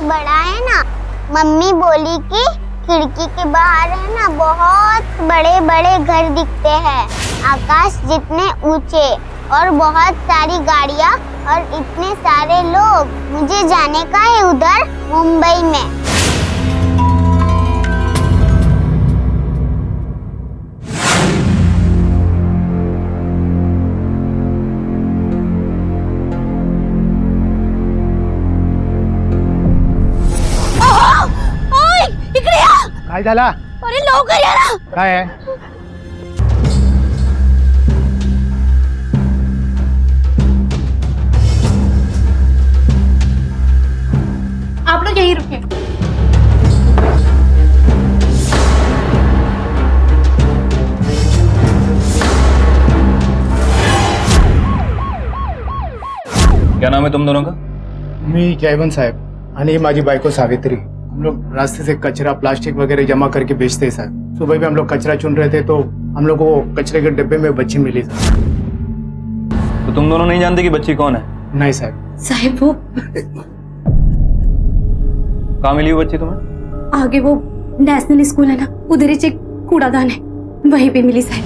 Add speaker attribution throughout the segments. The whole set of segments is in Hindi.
Speaker 1: बड़ा है ना। मम्मी बोली कि खिड़की के बाहर है ना बहुत बड़े बड़े घर दिखते हैं, आकाश जितने ऊंचे, और बहुत सारी गाड़ियाँ और इतने सारे लोग। मुझे जाने का है उधर मुंबई में।
Speaker 2: काय झाला?
Speaker 1: अरे लवकर या ना।
Speaker 2: काय आहे?
Speaker 3: आप लोग यहीं रुकिए।
Speaker 4: क्या नाम है तुम दोनों का?
Speaker 2: मी जयवंत साहेब आणि माझी बायको सावित्री। हम लोग रास्ते से कचरा प्लास्टिक वगैरह जमा करके बेचते हैं साहब। सुबह भी हम लोग कचरा चुन रहे थे तो हम लोग को कचरे के डिब्बे में बच्ची मिली साहब।
Speaker 4: तो तुम दोनों नहीं जानते कि बच्ची कौन है?
Speaker 2: नहीं साहब।
Speaker 3: साहिब वो
Speaker 4: कहाँ मिली वो बच्ची तुम्हें?
Speaker 3: आगे वो नेशनल स्कूल है ना, उधर ही एक कूड़ादान है, वहीं पे मिली साहिब।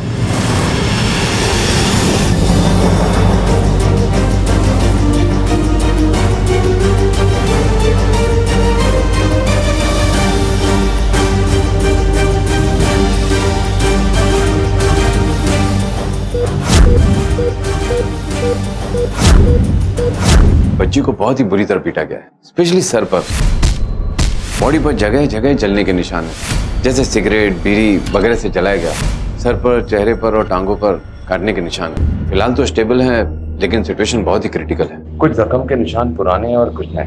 Speaker 5: बच्ची को बहुत ही बुरी तरह पीटा गया है, स्पेशली सर पर। बॉडी पर जगह जगह जलने के निशान है, जैसे सिगरेट बीड़ी वगैरह से जलाया गया। सर पर, चेहरे पर और टांगों पर काटने के निशान है। फिलहाल तो स्टेबल है, लेकिन सिचुएशन बहुत ही क्रिटिकल है।
Speaker 6: कुछ जख्म के निशान पुराने और कुछ नए।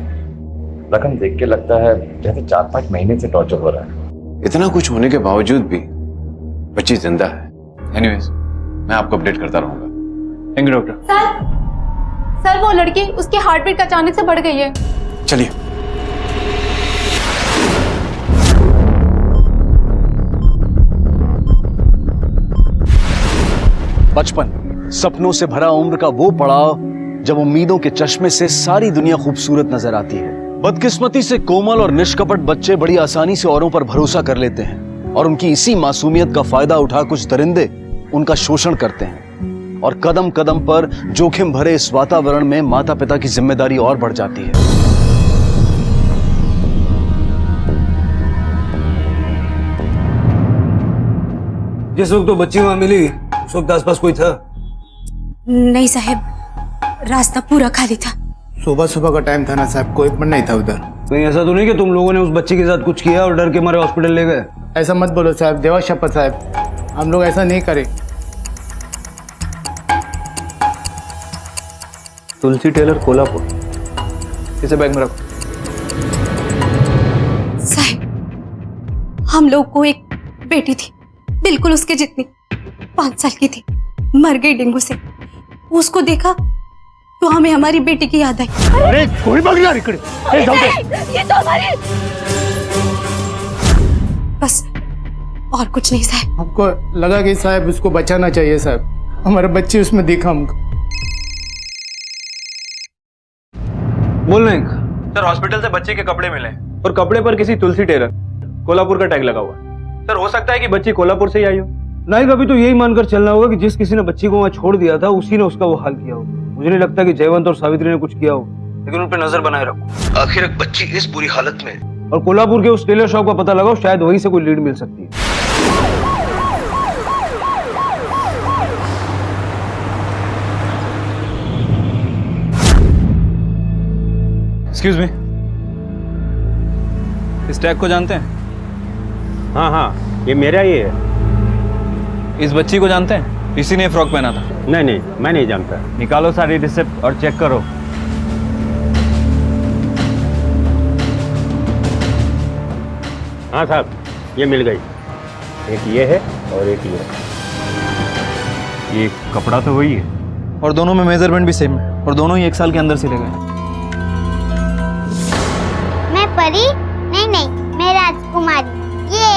Speaker 6: जख्म देख के लगता है जैसे 4-5 महीने से टॉर्चर हो रहा है।
Speaker 5: इतना कुछ होने के बावजूद भी बच्ची जिंदा है। एनीवेज, मैं आपको अपडेट करता रहूंगा।
Speaker 4: Thank you doctor.
Speaker 3: सर वो लड़की, उसकी हार्ट बीट अचानक से बढ़ गई है।
Speaker 5: चलिए।
Speaker 7: बचपन, सपनों से भरा उम्र का वो पड़ाव जब उम्मीदों के चश्मे से सारी दुनिया खूबसूरत नजर आती है। बदकिस्मती से कोमल और निष्कपट बच्चे बड़ी आसानी से औरों पर भरोसा कर लेते हैं और उनकी इसी मासूमियत का फायदा उठा कुछ दरिंदे उनका शोषण करते हैं। और कदम कदम पर जोखिम भरे इस वातावरण में माता पिता की जिम्मेदारी और बढ़ जाती है।
Speaker 8: जिस वक्त तो बच्ची वहां मिली उस वक्त आसपास कोई था?
Speaker 3: नहीं साहब, रास्ता पूरा खाली था।
Speaker 2: सुबह सुबह का टाइम था ना साहब, कोई पण नहीं था उधर।
Speaker 8: कहीं ऐसा तो नहीं कि तुम लोगों ने उस बच्ची के साथ कुछ किया और डर के मारे हॉस्पिटल ले गए?
Speaker 2: ऐसा मत बोलो साहब, देवा शपथ साहब, हम लोग ऐसा नहीं करे।
Speaker 4: तुलसी टेलर, कोल्हापुर। इसे बैग में रखो।
Speaker 3: साहब, हम लोग को एक बेटी थी, बिल्कुल उसके जितनी, 5 साल की थी, मर गई डेंगू से। उसको देखा तो हमें हमारी बेटी की याद आई।
Speaker 2: अरे कोई बगला इकडे, ए जाऊ दे।
Speaker 3: ये तो हमारी, बस और कुछ नहीं साहब।
Speaker 2: हमको लगा कि साहब उसको बचाना चाहिए साहब, हमारे बच्चे उसमें दिखा हमको।
Speaker 4: बोल रहे हैं सर, हॉस्पिटल से बच्चे के कपड़े मिले और कपड़े पर किसी तुलसी टेलर, कोल्हापुर का टैग लगा हुआ है। सर हो सकता है कि बच्ची कोल्हापुर से ही आई हो।
Speaker 8: नहीं, कभी तो यही मानकर चलना होगा कि जिस किसी ने बच्ची को वहां छोड़ दिया था उसी ने उसका वो हाल किया हो। मुझे नहीं लगता कि जयवंत और सावित्री ने कुछ किया हो, लेकिन उन पर नजर बनाए रखो।
Speaker 9: आखिर एक बच्ची इस बुरी हालत में,
Speaker 8: और कोल्हापुर के उस टेलर शॉप का पता लगाओ, शायद वहीं से कोई लीड मिल सकती है।
Speaker 4: एक्सक्यूज मी, इस टैग को जानते हैं?
Speaker 6: हाँ हाँ, ये मेरा ही है।
Speaker 4: इस बच्ची को जानते हैं? इसी ने फ्रॉक पहना था।
Speaker 6: नहीं नहीं, मैं नहीं जानता।
Speaker 4: निकालो सारी रिसिप्ट और चेक करो।
Speaker 6: हाँ साहब, ये मिल गई। एक ये है और एक ये।
Speaker 4: ये कपड़ा तो वही है और दोनों में मेजरमेंट भी सेम है और दोनों ही 1 साल के अंदर सिले गए।
Speaker 1: मैं परी? नहीं नहीं, मैं राजकुमारी। ये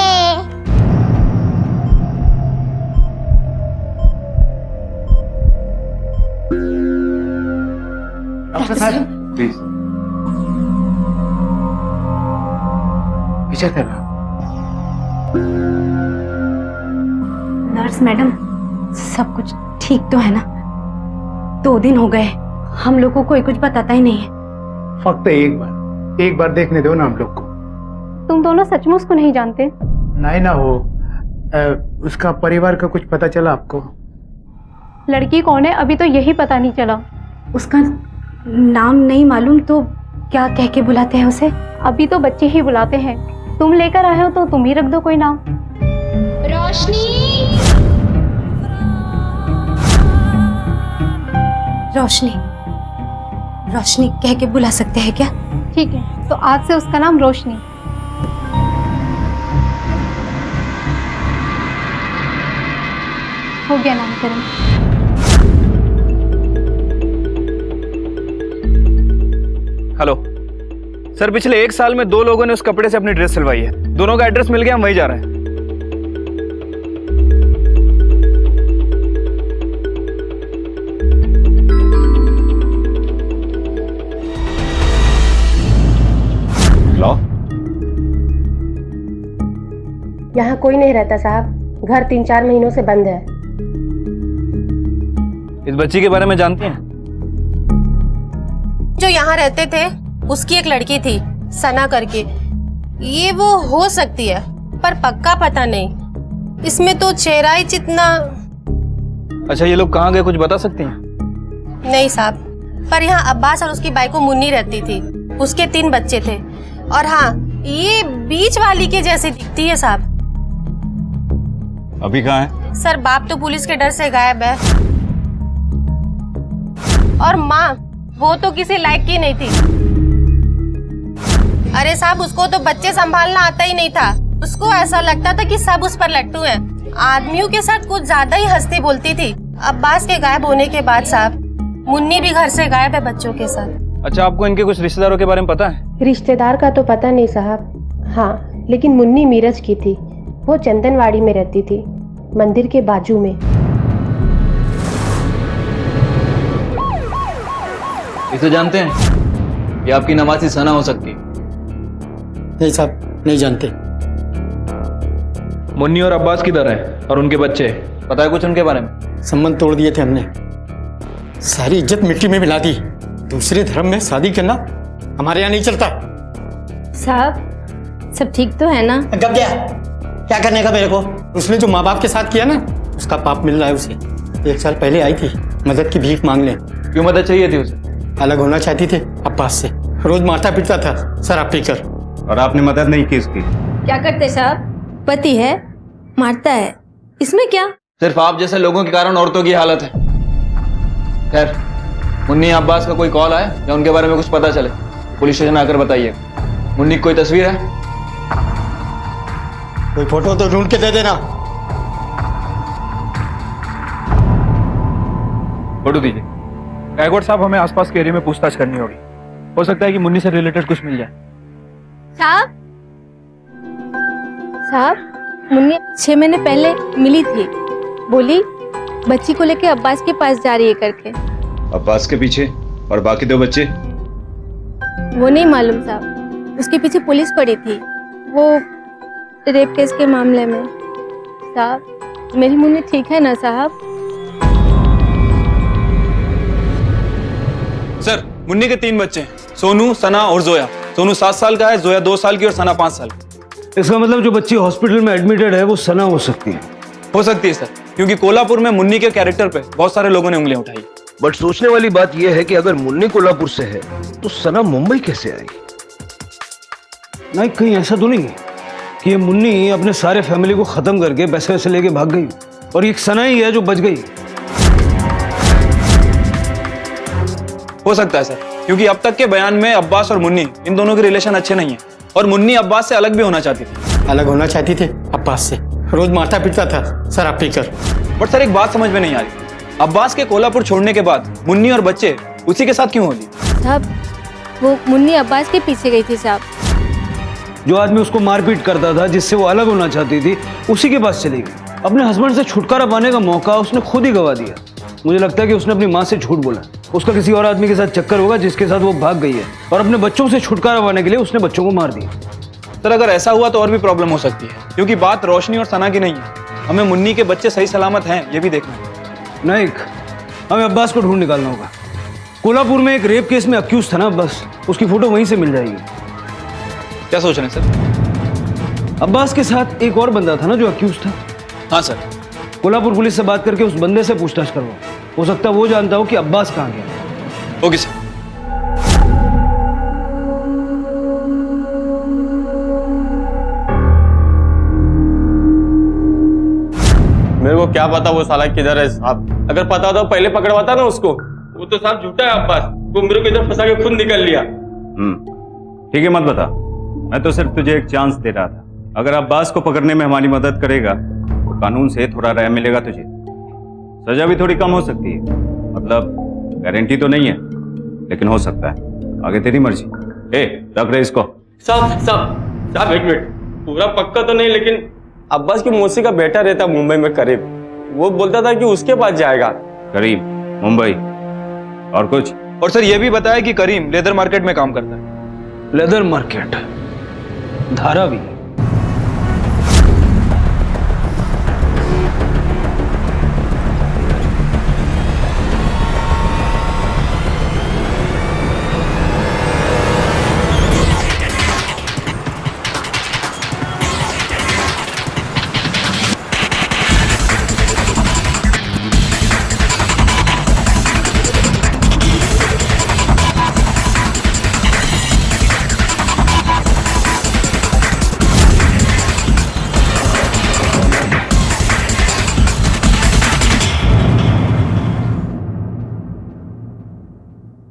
Speaker 2: डॉक्टर साहब
Speaker 5: प्लीज।
Speaker 2: पीछे करना।
Speaker 3: नर्स मैडम, सब कुछ ठीक तो है ना? 2 दिन हो गए, हम लोग को कोई कुछ बताता ही नहीं है।
Speaker 2: फक्त एक बार देखने दो ना हम लोग को।
Speaker 3: तुम दोनों सचमुच उसको नहीं जानते?
Speaker 2: नहीं ना हो, उसका परिवार का कुछ पता चला आपको?
Speaker 3: लड़की कौन है अभी तो यही पता नहीं चला। उसका नाम नहीं मालूम तो क्या कह के बुलाते हैं उसे? अभी तो बच्चे ही बुलाते हैं। तुम लेकर आए हो तो तुम ही रख दो कोई नाम। रोशनी रोशनी कह के बुला सकते हैं क्या? ठीक है, तो आज से उसका नाम रोशनी। हो गया नामकरण।
Speaker 4: हेलो सर, पिछले 1 साल में 2 लोगों ने उस कपड़े से अपनी ड्रेस सिलवाई है। दोनों का एड्रेस मिल गया, हम वहीं जा रहे हैं।
Speaker 6: लो
Speaker 10: यहाँ कोई नहीं रहता साहब, घर 3-4 महीनों से बंद है।
Speaker 4: इस बच्ची के बारे में जानती हैं?
Speaker 11: जो यहाँ रहते थे उसकी एक लड़की थी सना करके। ये वो हो सकती है पर पक्का पता नहीं। इसमें तो चेहरा ही जितना।
Speaker 4: अच्छा, ये लोग कहाँ गए, कुछ बता सकती हैं?
Speaker 11: नहीं साहब, पर यहाँ अब्बास और उसकी बाइको मुन्नी रहती थी। उसके 3 बच्चे थे। और हाँ, ये बीच वाली के जैसे दिखती है साहब।
Speaker 6: अभी कहाँ है?
Speaker 11: सर, बाप तो पुलिस के डर से गायब है और माँ वो तो किसी लायक की नहीं थी। अरे साहब, उसको तो बच्चे संभालना आता ही नहीं था। उसको ऐसा लगता था कि सब उस पर लट्टू हैं। आदमियों के साथ कुछ ज्यादा ही हंसती बोलती थी। अब्बास के गायब होने के बाद साहब, मुन्नी भी घर से गायब है बच्चों के साथ।
Speaker 4: अच्छा, आपको इनके कुछ रिश्तेदारों के बारे में पता है?
Speaker 10: रिश्तेदार का तो पता नहीं साहब, हाँ, लेकिन मुन्नी मीरज की थी। वो चंदनवाड़ी में रहती थी, मंदिर के बाजू में।
Speaker 7: ये तो जानते हैं ये आपकी नवासी सना हो सकती है।
Speaker 2: नहीं साहब, नहीं जानते।
Speaker 4: मुन्नी और अब्बास किधर हैं और उनके बच्चे, पता है कुछ उनके बारे में?
Speaker 2: संबंध तोड़ दिए थे हमने, सारी इज्जत मिट्टी में मिला दी। दूसरे धर्म में शादी करना हमारे यहाँ नहीं चलता।
Speaker 10: साहब, सब ठीक तो है ना?
Speaker 2: गप गया, क्या करने का मेरे को? उसने जो माँ बाप के साथ किया ना, उसका पाप मिल रहा है उसे। 1 साल पहले आई थी मदद की भीख मांगने।
Speaker 4: क्यों मदद चाहिए थी उसे?
Speaker 2: अलग होना चाहती थी अब्बास से, रोज मारता पीटता था शराब पीकर।
Speaker 4: और आपने मदद नहीं की उसकी?
Speaker 10: क्या करते साहब, पति है मारता है, इसमें क्या?
Speaker 7: सिर्फ आप जैसे लोगों के कारण औरतों की हालत है। खैर, मुन्नी अब्बास का कोई कॉल आए या उनके बारे में कुछ पता चले, पुलिस स्टेशन आकर बताइए। मुन्नी की कोई तस्वीर है?
Speaker 2: कोई फोटो तो ढूंढ के दे देना।
Speaker 4: फोटो दीजिए। गायकवाड़ साहब, हमें आसपास के एरिया में पूछताछ करनी होगी। हो सकता है कि मुन्नी से रिलेटेड कुछ मिल जाए।
Speaker 10: साहब, मुन्नी 6 महीने पहले मिली थी, बोली बच्ची को लेके अब्बास के पास जा रही है करके।
Speaker 6: अब्बास के पीछे और बाकी 2 बच्चे?
Speaker 10: वो नहीं मालूम साहब, उसके पीछे पुलिस पड़ी थी, वो रेप केस के मामले में। साहब, मेरी मुन्नी ठीक है ना साहब?
Speaker 4: सर, मुन्नी के 3 बच्चे हैं, सोनू, सना और जोया। सोनू 7 साल का है, जोया 2 साल की और सना 5 साल की।
Speaker 8: इसका मतलब जो बच्ची हॉस्पिटल में एडमिटेड है वो सना हो सकती है।
Speaker 4: हो सकती है सर, क्योंकि कोल्हापुर में मुन्नी के कैरेक्टर पे बहुत सारे लोगों ने उंगलियां उठाई।
Speaker 9: बट सोचने वाली बात यह है कि अगर मुन्नी कोल्हापुर से है तो सना मुंबई कैसे आई?
Speaker 8: नहीं, कहीं ऐसा तो नहीं है कि ये मुन्नी अपने सारे फैमिली को खत्म करके पैसे वैसे लेके भाग गई और एक सना ही है जो बच गई।
Speaker 4: हो सकता है सर, क्योंकि अब तक के बयान में अब्बास और मुन्नी इन दोनों के रिलेशन अच्छे नहीं है और मुन्नी अब्बास से अलग भी होना चाहती थी।
Speaker 2: अलग होना चाहती थी अब्बास से, रोज मारता पीटता था शराब पीकर।
Speaker 4: बट सर, एक बात समझ में नहीं आ रही, अब्बास के कोल्हापुर छोड़ने के बाद मुन्नी और बच्चे उसी के साथ क्यों होली?
Speaker 10: साहब, वो मुन्नी अब्बास के पीछे गई थी साहब।
Speaker 8: जो आदमी उसको मारपीट करता था, जिससे वो अलग होना चाहती थी, उसी के पास चली गई। अपने हस्बैंड से छुटकारा पाने का मौका उसने खुद ही गवा दिया। मुझे लगता है कि उसने अपनी माँ से झूठ बोला। उसका किसी और आदमी के साथ चक्कर होगा जिसके साथ वो भाग गई है और अपने बच्चों से छुटकारा पाने के लिए उसने बच्चों को मार दिया।
Speaker 4: सर अगर ऐसा हुआ तो और भी प्रॉब्लम हो सकती है, क्योंकि बात रोशनी और सना की नहीं है। हमें मुन्नी के बच्चे सही सलामत हैं ये भी देखना है।
Speaker 8: नहीं, हमें अब्बास को ढूंढ निकालना होगा। कोल्हापुर में एक रेप केस में अक्यूज था ना अब्बास, उसकी फोटो वहीं से मिल जाएगी।
Speaker 4: क्या सोच रहे हैं सर?
Speaker 8: अब्बास के साथ एक और बंदा था ना जो अक्यूज था।
Speaker 4: हाँ सर।
Speaker 8: कोल्हापुर पुलिस से बात करके उस बंदे से पूछताछ करवाओ, हो सकता है वो जानता हो कि अब्बास कहाँ गया।
Speaker 4: Okay sir.
Speaker 12: मेरे को क्या पता वो साला किधर है साहब। अगर पता होता तो पहले पकड़वाता ना उसको। वो तो साहब झूठा है अब्बास, वो मेरे को इधर फंसा के खुद निकल लिया।
Speaker 6: ठीक है, मत बता। मैं तो सिर्फ तुझे एक चांस दे रहा था। अगर अब्बास को पकड़ने में हमारी मदद करेगा तो कानून से थोड़ा राय मिलेगा तुझे। सजा भी थोड़ी कम हो सकती है, मतलब गारंटी तो नहीं है, लेकिन हो सकता है। आगे तेरी मर्जी। रख रहे इसको।
Speaker 12: साहब एक मिनट, पूरा पक्का तो नहीं, लेकिन अब्बास की मौसी का बेटा रहता मुंबई में करीब, वो बोलता था कि उसके पास जाएगा।
Speaker 6: करीम मुंबई, और कुछ?
Speaker 4: और सर ये भी बताया कि करीम लेदर मार्केट में काम करता है।
Speaker 8: Leather market, Dharavi.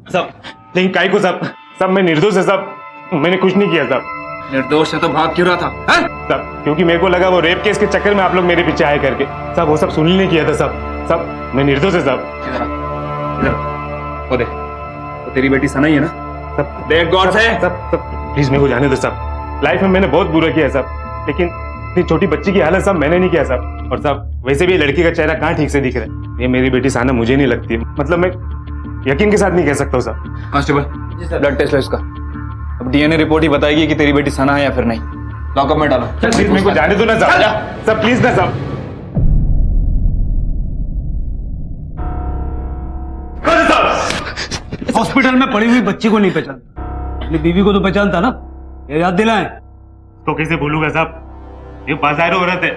Speaker 12: सब लेकिन काय को सब मैं निर्दोष है सब, मैंने कुछ नहीं किया सब।
Speaker 4: निर्दोष है तो भाग क्यों रहा था?
Speaker 12: सब क्योंकि मेरे को लगा वो रेप केस के चक्कर में आप लोग मेरे पीछे आए करके। सब वो सब सुन नहीं किया था सब मैं निर्दोष है सब।
Speaker 4: वो देख, वो तेरी बेटी सना ही है ना?
Speaker 12: सब
Speaker 4: देख गौर से।
Speaker 12: सब प्लीज मेरे को जाने दो सब। लाइफ में मैंने बहुत बुरा किया सब, लेकिन इतनी छोटी बच्ची की हालत सब मैंने नहीं किया सब। और सब वैसे भी लड़की का चेहरा कहाँ ठीक से दिख रहा है। ये मेरी बेटी सना मुझे नहीं लगती, मतलब मैं यकीन के साथ नहीं कह सकता हूँ सब।
Speaker 4: कांस्टेबल, ब्लड टेस्ट लो इसका। अब डीएनए रिपोर्ट ही बताएगी कि तेरी बेटी सना है या फिर नहीं। लॉकअप में डालो।
Speaker 12: प्लीज मेरे को जाने दो ना सब प्लीज ना सब।
Speaker 8: हॉस्पिटल में पड़ी हुई बच्ची को नहीं पहचानता, अपनी बीवी को तो पहचानता ना, ये याद दिलाएं।
Speaker 12: तो कैसे भूलूंगा साहब, ये बाजार औरत है।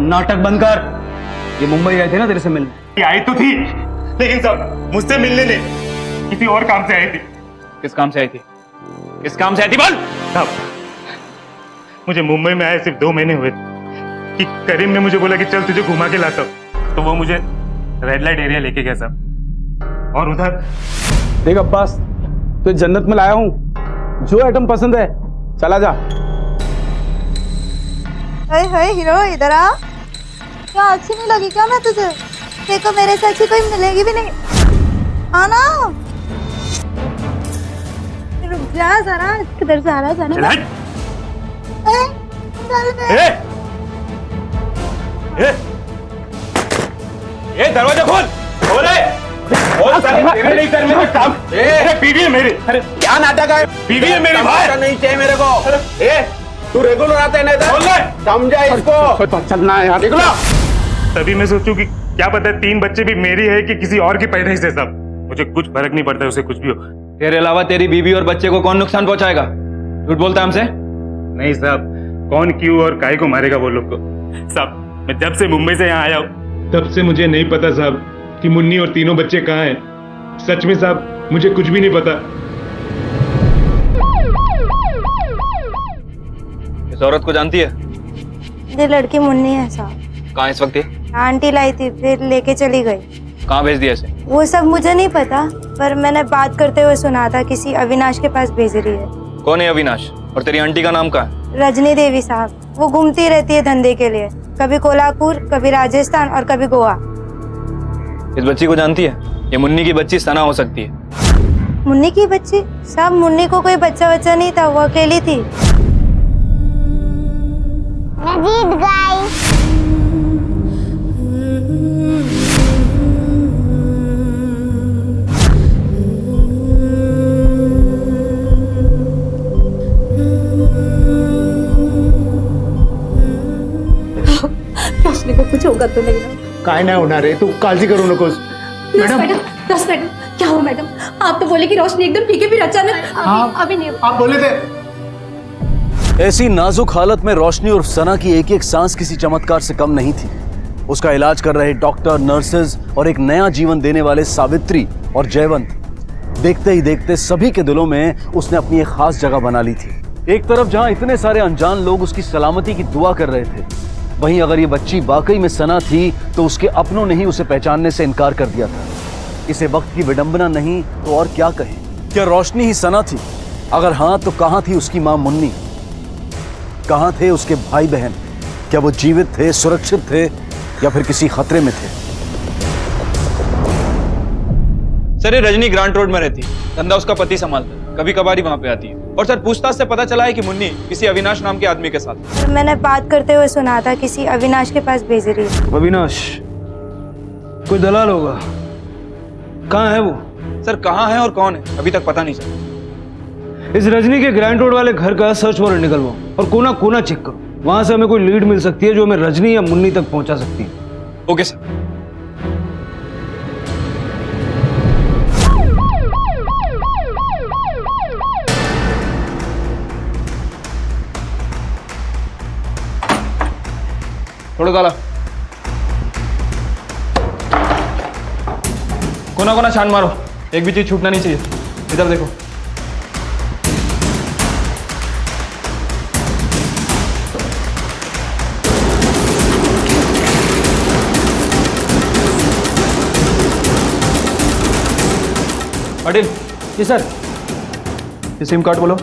Speaker 8: नाटक बंद कर। ये मुंबई आए थे ना तेरे से मिलने?
Speaker 12: ये आई तो थी, लेकिन सब मुझसे मिलने नहीं, किसी और काम से आई थी।
Speaker 4: किस काम से आई थी? किस काम से आई थी बोल?
Speaker 12: साहब मुझे मुंबई में आए सिर्फ 2 महीने हुए कि करीम ने मुझे बोला कि चल तुझे घुमा के लाता हूं, तो वो मुझे रेड लाइट एरिया लेके गया साहब। और उधर
Speaker 13: देख अब्बास, तो जन्नत में लाया हूं, जो आइटम पसंद है चला जा।
Speaker 14: हाय हीरो, इधर आ। क्या अच्छी नहीं लगी क्या मैं तुझे? देखो मेरे से अच्छी कोई मिलेगी भी नहीं। आना, रुक जा जरा, किधर जा रहा है जाना? चल बे।
Speaker 12: ए दरवाजा खोल, तेरे नहीं कर मेरा काम। बीवी है मेरी। अरे
Speaker 13: क्या नाटक है?
Speaker 12: बीवी है मेरी भाई।
Speaker 13: नहीं चाहिए मेरे को। तू रेगुलर आता है ना, समझा इसको। चलना है यार, निकलो।
Speaker 12: तभी मैं सोचूं कि क्या पता 3 बच्चे भी मेरी है कि किसी और की पैदाइश है सब, मुझे कुछ फर्क नहीं पड़ता उसे कुछ भी हो।
Speaker 4: तेरे अलावा तेरी बीवी और बच्चे को कौन नुकसान पहुंचाएगा? झूठ बोलता है हमसे?
Speaker 12: नहीं साहब, कौन क्यों और काय को मारेगा वो लोग को? साहब मैं जब से मुंबई से यहाँ आया हूँ तब से मुझे नहीं पता साहब कि मुन्नी और तीनों बच्चे कहाँ हैं। सच में साहब मुझे कुछ भी नहीं पता।
Speaker 4: इस औरत को जानती है?
Speaker 14: ये लड़की मुन्नी है साहब।
Speaker 4: कहाँ इस वक्त ये?
Speaker 14: आंटी लाई थी, फिर लेके चली गई।
Speaker 4: कहाँ भेज दिया इसे?
Speaker 14: वो सब मुझे नहीं पता, पर मैंने बात करते हुए सुना था किसी अविनाश के पास भेज रही है।
Speaker 4: कौन है अविनाश? और तेरी आंटी का नाम क्या है?
Speaker 14: रजनी देवी साहब। वो घूमती रहती है धंधे के लिए, कभी कोल्हापुर, कभी राजस्थान और कभी गोवा।
Speaker 4: इस बच्ची को जानती है? ये मुन्नी की बच्ची सना हो सकती है।
Speaker 14: मुन्नी की बच्ची? साहब मुन्नी को कोई बच्चा नहीं था, वो अकेली थी।
Speaker 1: मैं जीत गई।
Speaker 3: होगा तो नहीं ना?
Speaker 2: काय नाही होणार आहे, तू काळजी करू नकोस.
Speaker 3: मैडम क्या हो मैडम? आप तो बोले कि रोशनी एकदम ठीक है, फिर अचानक अभी नहीं.
Speaker 2: आप बोले थे.
Speaker 7: ऐसी नाजुक हालत में रोशनी और सना की एक एक सांस किसी चमत्कार से कम नहीं थी. उसका इलाज कर रहे डॉक्टर, नर्सेज और एक नया जीवन देने वाले सावित्री और जयवंत, देखते ही देखते सभी के दिलों में उसने अपनी एक खास जगह बना ली थी. एक तरफ जहां इतने सारे अनजान लोग उसकी सलामती की दुआ कर रहे थे, वहीं अगर ये बच्ची वाकई में सना थी तो उसके अपनों ने ही उसे पहचानने से इनकार कर दिया था. इसे वक्त की विडंबना नहीं तो और क्या कहें. क्या रोशनी ही सना थी? अगर हाँ तो कहां थी उसकी मां मुन्नी? कहां थे उसके भाई बहन? क्या वो जीवित थे, सुरक्षित थे, या फिर किसी खतरे में थे?
Speaker 4: सर ये रजनी ग्रांट रोड में रहती है, धंधा उसका पति संभालता है, कभी कभार ही वहाँ पे आती है. और सर पूछताछ से पता चला है कि मुन्नी किसी अविनाश नाम के आदमी के साथ.
Speaker 14: मैंने बात करते हुए सुना था किसी अविनाश के पास भेज रही है.
Speaker 8: अविनाश कोई दलाल होगा. कहाँ है वो?
Speaker 4: सर कहाँ है और कौन है अभी तक पता नहीं चला.
Speaker 8: इस रजनी के ग्रैंड रोड वाले घर का सर्च वारंट निकलवाओ और कोना कोना चेक करो. वहां से हमें कोई लीड मिल सकती है जो हमें रजनी या मुन्नी तक पहुंचा सकती है.
Speaker 4: Okay sir. थोड़ा काला कोना कोना छान मारो, एक भी चीज छूटना नहीं चाहिए. इधर देखो. अडिल. जी सर. ये सिम कार्ड बोलो,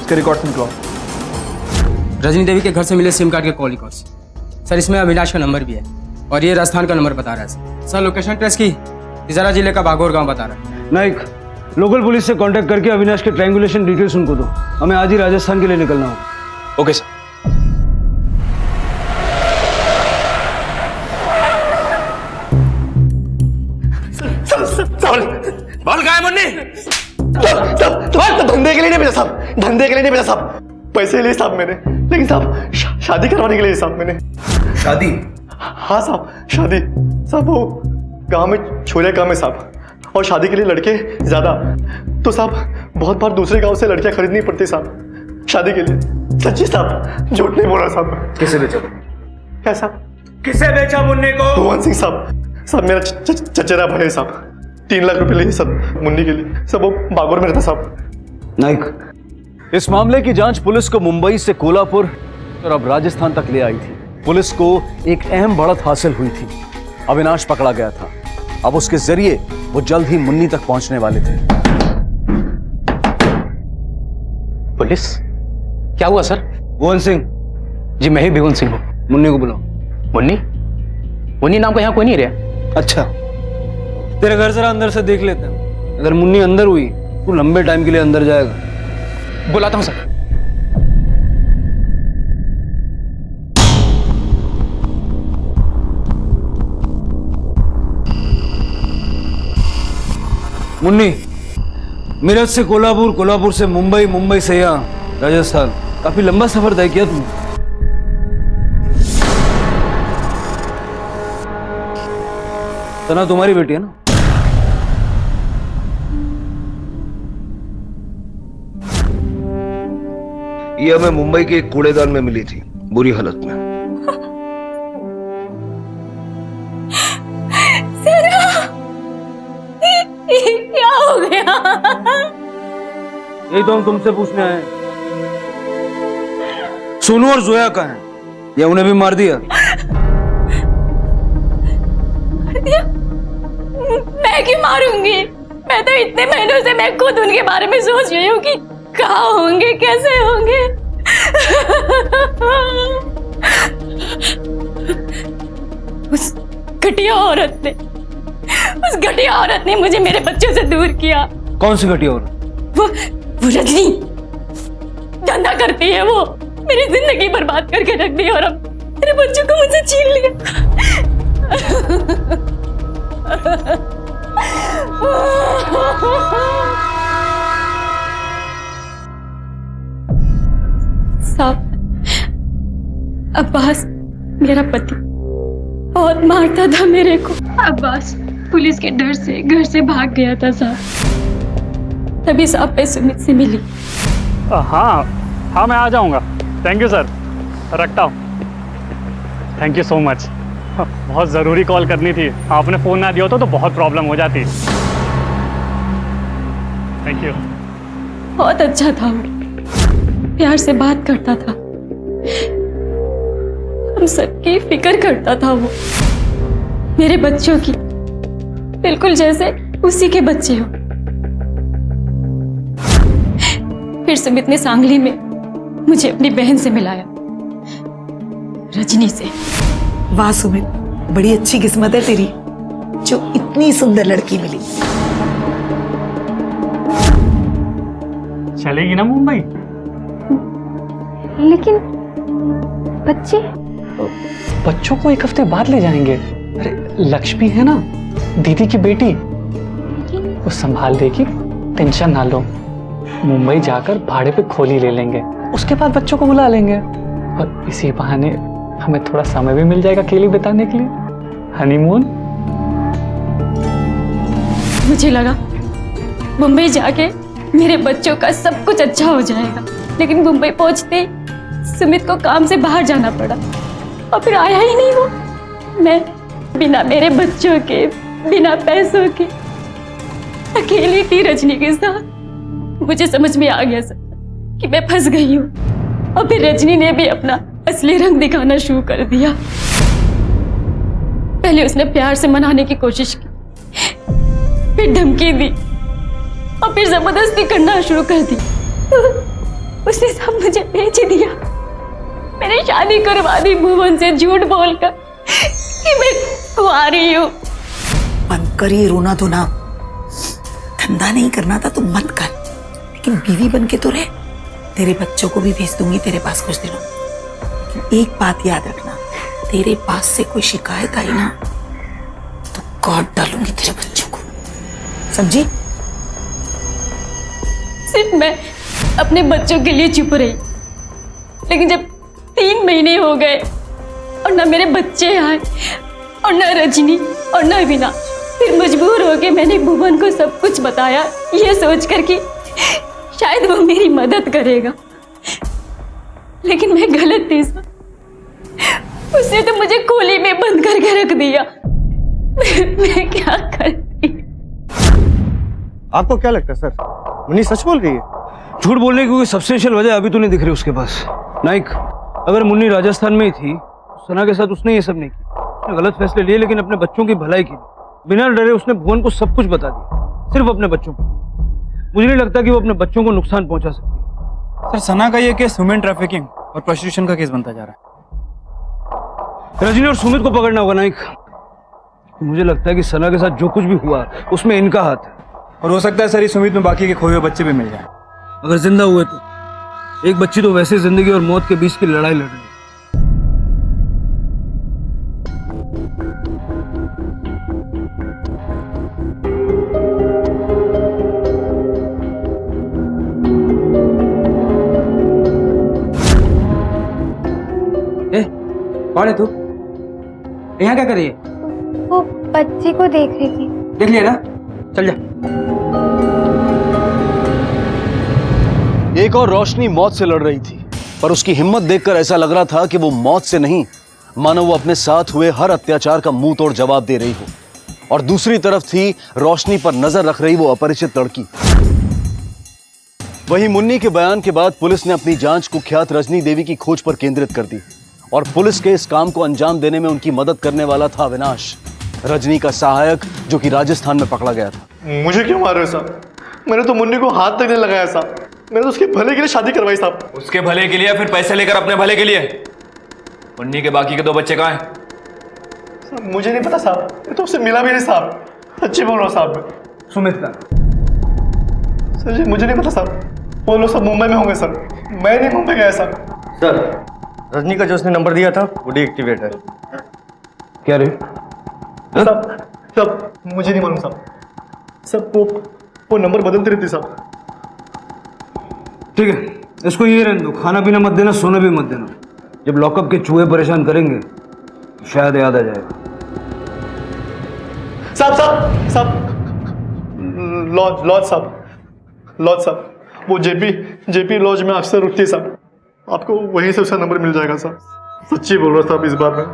Speaker 4: इसके रिकॉर्ड्स निकलो.
Speaker 15: रजनी देवी के घर से मिले सिम कार्ड के कॉल रिकॉर्ड्स. सर इसमें अविनाश का नंबर भी है और ये राजस्थान का नंबर बता रहा है. सर लोकेशन ट्रेस की तिजारा जिले का बागोर गांव बता रहा है.
Speaker 8: नाइक, लोकल पुलिस से कांटेक्ट करके अविनाश के ट्रायंगुलेशन डिटेल्स उनको दो. हमें आज ही राजस्थान के लिए निकलना होगा.
Speaker 4: Okay sir.
Speaker 13: बाल कहाँ है मुन्नी? तुम्हारे धंधे के लिए नहीं भेजा साहब, धंधे के लिए नहीं भेजा साहब. पैसे लिए साहब मैंने, लेकिन साहब शादी करवाने के लिए साहब मैंने.
Speaker 7: शादी?
Speaker 13: हाँ साहब शादी. साहब वो गांव में छोरे काम है साहब, और शादी के लिए लड़के ज्यादा, तो साहब बहुत बार दूसरे गांव से लड़कियां खरीदनी पड़ती साहब शादी के लिए. सच्ची साहब, झूठ नहीं बोल रहा साहब.
Speaker 7: किसे बेचा?
Speaker 13: क्या साहब?
Speaker 8: किसे बेचा मुन्नी को?
Speaker 13: भुवन सिंह साहब. साहब मेरा चचेरा भाई है साहब. 3 लाख रुपए लिए सब मुन्नी के लिए. सब वो बागोर में रहता साहब.
Speaker 7: नाइक, इस मामले की जांच पुलिस को मुंबई से कोल्हापुर और अब राजस्थान तक ले आई थी. पुलिस को एक अहम बढ़त हासिल हुई थी. अविनाश पकड़ा गया था. अब उसके जरिए वो जल्द ही मुन्नी तक पहुंचने वाले थे.
Speaker 15: पुलिस क्या हुआ सर?
Speaker 8: भुवन सिंह.
Speaker 15: जी मैं ही भुवन सिंह हूँ.
Speaker 8: मुन्नी को बुलाओ.
Speaker 15: मुन्नी? मुन्नी नाम का यहाँ कोई नहीं रहा.
Speaker 8: अच्छा, तेरे घर जरा अंदर से देख लेते हैं. अगर मुन्नी अंदर हुई तो लंबे टाइम के लिए अंदर जाएगा.
Speaker 15: बुलाता हूँ सर.
Speaker 8: मुन्नी, मेरठ से कोल्हापुर, कोल्हापुर से मुंबई, मुंबई से यहाँ राजस्थान. काफी लंबा सफर तय किया तुमने. सना तुम्हारी बेटी है ना?
Speaker 9: ये हमें मुंबई के एक कूड़ेदान में मिली थी, बुरी हालत में.
Speaker 10: क्या हो गया?
Speaker 8: यही तो हम तुमसे पूछने आए. सोनू और जोया कहाँ हैं? या उन्हें भी मार दिया?
Speaker 10: मैं क्यों मारूंगी? मैं तो इतने महीनों से मैं खुद उनके बारे में सोच रही हूँ कि कहाँ होंगे, कैसे होंगे. उस घटिया औरत ने मुझे मेरे बच्चों से दूर किया.
Speaker 8: कौन सी घटिया औरत?
Speaker 10: वो रजनी. धंधा करती है वो. मेरी जिंदगी बर्बाद करके रख दी और अब मेरे बच्चों को मुझसे छीन लिया. साहब, अब्बास मेरा पति बहुत मारता था मेरे को। अब्बास पुलिस के डर से घर से भाग गया था साहब, तभी साहब पे सुमित से मिली।
Speaker 16: हाँ मैं आ जाऊंगा। थैंक यू सर, रखता हूँ। Thank you so much. बहुत ज़रूरी कॉल करनी थी, आपने फ़ोन ना दिया होता तो बहुत प्रॉब्लम हो जाती। Thank you.
Speaker 10: बहुत अच्छा था वो, प्यार से बात करता था, हम सबकी फिक्र करता था वो, मेरे बच्चों की, बिल्कुल जैसे उसी के बच्चे हो। फिर सुमित ने सांगली में मुझे अपनी बहन से मिलाया, रजनी से।
Speaker 17: वाह सुमित, बड़ी अच्छी किस्मत है तेरी जो इतनी सुंदर लड़की मिली।
Speaker 16: चलेगी ना मुंबई?
Speaker 3: लेकिन बच्चे?
Speaker 16: बच्चों को एक हफ्ते बाद ले जाएंगे। अरे लक्ष्मी है ना, दीदी की बेटी, वो संभाल देगी, टेंशन ना लो। मुंबई जाकर भाड़े पे खोली ले लेंगे, उसके बाद बच्चों को बुला लेंगे और इसी बहाने हमें थोड़ा समय भी मिल जाएगा अकेले बिताने के लिए, हनीमून।
Speaker 10: मुझे लगा मुंबई जाके मेरे बच्चों का सब कुछ अच्छा हो जाएगा, लेकिन मुंबई पहुंचते सुमित को काम से बाहर जाना पड़ा और फिर आया ही नहीं वो। मैं बिना मेरे बच्चों के, बिना पैसों के अकेली थी रजनी के साथ। मुझे समझ में आ गया सब कि मैं फंस गई हूँ और फिर रजनी ने भी अपना असली रंग दिखाना शुरू कर दिया। पहले उसने प्यार से मनाने की कोशिश की, फिर धमकी दी और फिर जबरदस्ती करना शुरू कर दी। उसने सब मुझे बेच दिया, मैंने शादी करवा दी भुवन से झूठ बोलकर कि मैं कुंवारी हूँ।
Speaker 17: बंद कर ये रोना धोना, धंधा नहीं करना था तो मत कर, लेकिन बीवी बन के तो रह। तेरे बच्चों को भी भेज दूंगी तेरे पास कुछ दिनों, लेकिन एक बात याद रखना, तेरे पास से कोई शिकायत आई ना तो काट डालूंगी तेरे बच्चों को, समझी?
Speaker 10: सिर्फ मैं अपने बच्चों के लिए चुप रही, लेकिन जब 3 महीने हो गए और ना मेरे बच्चे आए और ना रजनी और ना विना, फिर मजबूर होके मैंने भुवन को सब कुछ बताया, ये सोचकर कि शायद वो मेरी मदद करेगा, लेकिन मैं गलत थी सर। उसने तो मुझे खोली में बंद करके रख दिया। मैं क्या करती?
Speaker 8: आपको क्या लगता है सर, मुन्नी सच बोल रही है? झूठ बोलने की कोई सब्सटेंशियल वजह अभी तो नहीं दिख रही उसके पास। नाइक, अगर मुन्नी राजस्थान में ही थी, सना के साथ उसने ये सब नहीं किया। उसने गलत फैसले लिए, लेकिन अपने बच्चों की भलाई की, बिना डरे उसने भुवन को सब कुछ बता दिया, सिर्फ अपने बच्चों को। मुझे नहीं लगता कि वो अपने बच्चों को नुकसान पहुंचा सकती है।
Speaker 15: सर सना का ये केस ह्यूमन ट्रैफिकिंग और प्रोस्टिट्यूशन का केस बनता जा रहा है।
Speaker 8: रजनी और सुमित को पकड़ना होगा नाइक। मुझे लगता है कि सना के साथ जो कुछ भी हुआ उसमें इनका हाथ है,
Speaker 15: और हो सकता है सर इस सुमित में बाकी के खोए हुए बच्चे भी मिल जाए।
Speaker 8: अगर जिंदा हुए तो एक बच्ची तो वैसे जिंदगी और मौत के बीच की लड़ाई लड़ रही है।
Speaker 15: कौन है तू? यहाँ क्या कर रही है?
Speaker 3: वो बच्चे को देख रही थी।
Speaker 15: देख लिया ना, चल जा।
Speaker 7: एक और रोशनी मौत से लड़ रही थी, पर उसकी हिम्मत देखकर ऐसा लग रहा था कि वो मौत से नहीं, मानो वो अपने साथ हुए हर अत्याचार का मुंह तोड़ जवाब दे रही हो। और दूसरी तरफ थी रोशनी पर नजर रख रही वो अपरिचित लड़की। वहीं मुन्नी के बयान के बाद पुलिस ने अपनी जांच कुख्यात रजनी देवी की खोज पर केंद्रित कर दी, और पुलिस के इस काम को अंजाम देने में उनकी मदद करने वाला था अविनाश, रजनी का सहायक, जो कि राजस्थान में पकड़ा गया था।
Speaker 13: मुझे क्यों मार रहे हो साहब? मैंने तो मुन्नी को हाथ तक नहीं लगाया साहब, मैंने तो उसके भले के लिए शादी करवाई साहब।
Speaker 4: उसके भले के लिए या फिर पैसे लेकर अपने भले के लिए? मुन्नी के बाकी के 2 बच्चे कहाँ हैं?
Speaker 13: मुझे नहीं पता साहब, मैं तो उससे मिला भी नहीं साहब, सच्ची बोल रहा हूँ साहब।
Speaker 8: सुमित का
Speaker 13: सर जी मुझे नहीं पता साहब, वो लोग सब मुंबई में होंगे सर, मैं नहीं मुंबई गया साहब।
Speaker 9: सर रजनी का जो उसने नंबर दिया था वो डीएक्टिवेट है।
Speaker 8: क्या रे?
Speaker 13: सब मुझे नहीं मालूम साहब, सब वो नंबर बदलती रहती साहब।
Speaker 8: ठीक है, इसको ये रहने दो, खाना पीना मत देना, सोना भी मत देना। जब लॉकअप के चूहे परेशान करेंगे तो शायद याद आ जाएगा।
Speaker 13: साहब लॉज साहब वो जेपी लॉज में अक्सर रुकती है साहब, आपको वहीं से उसका नंबर मिल जाएगा साहब। सच्ची बोल रहा साहब इस बार में।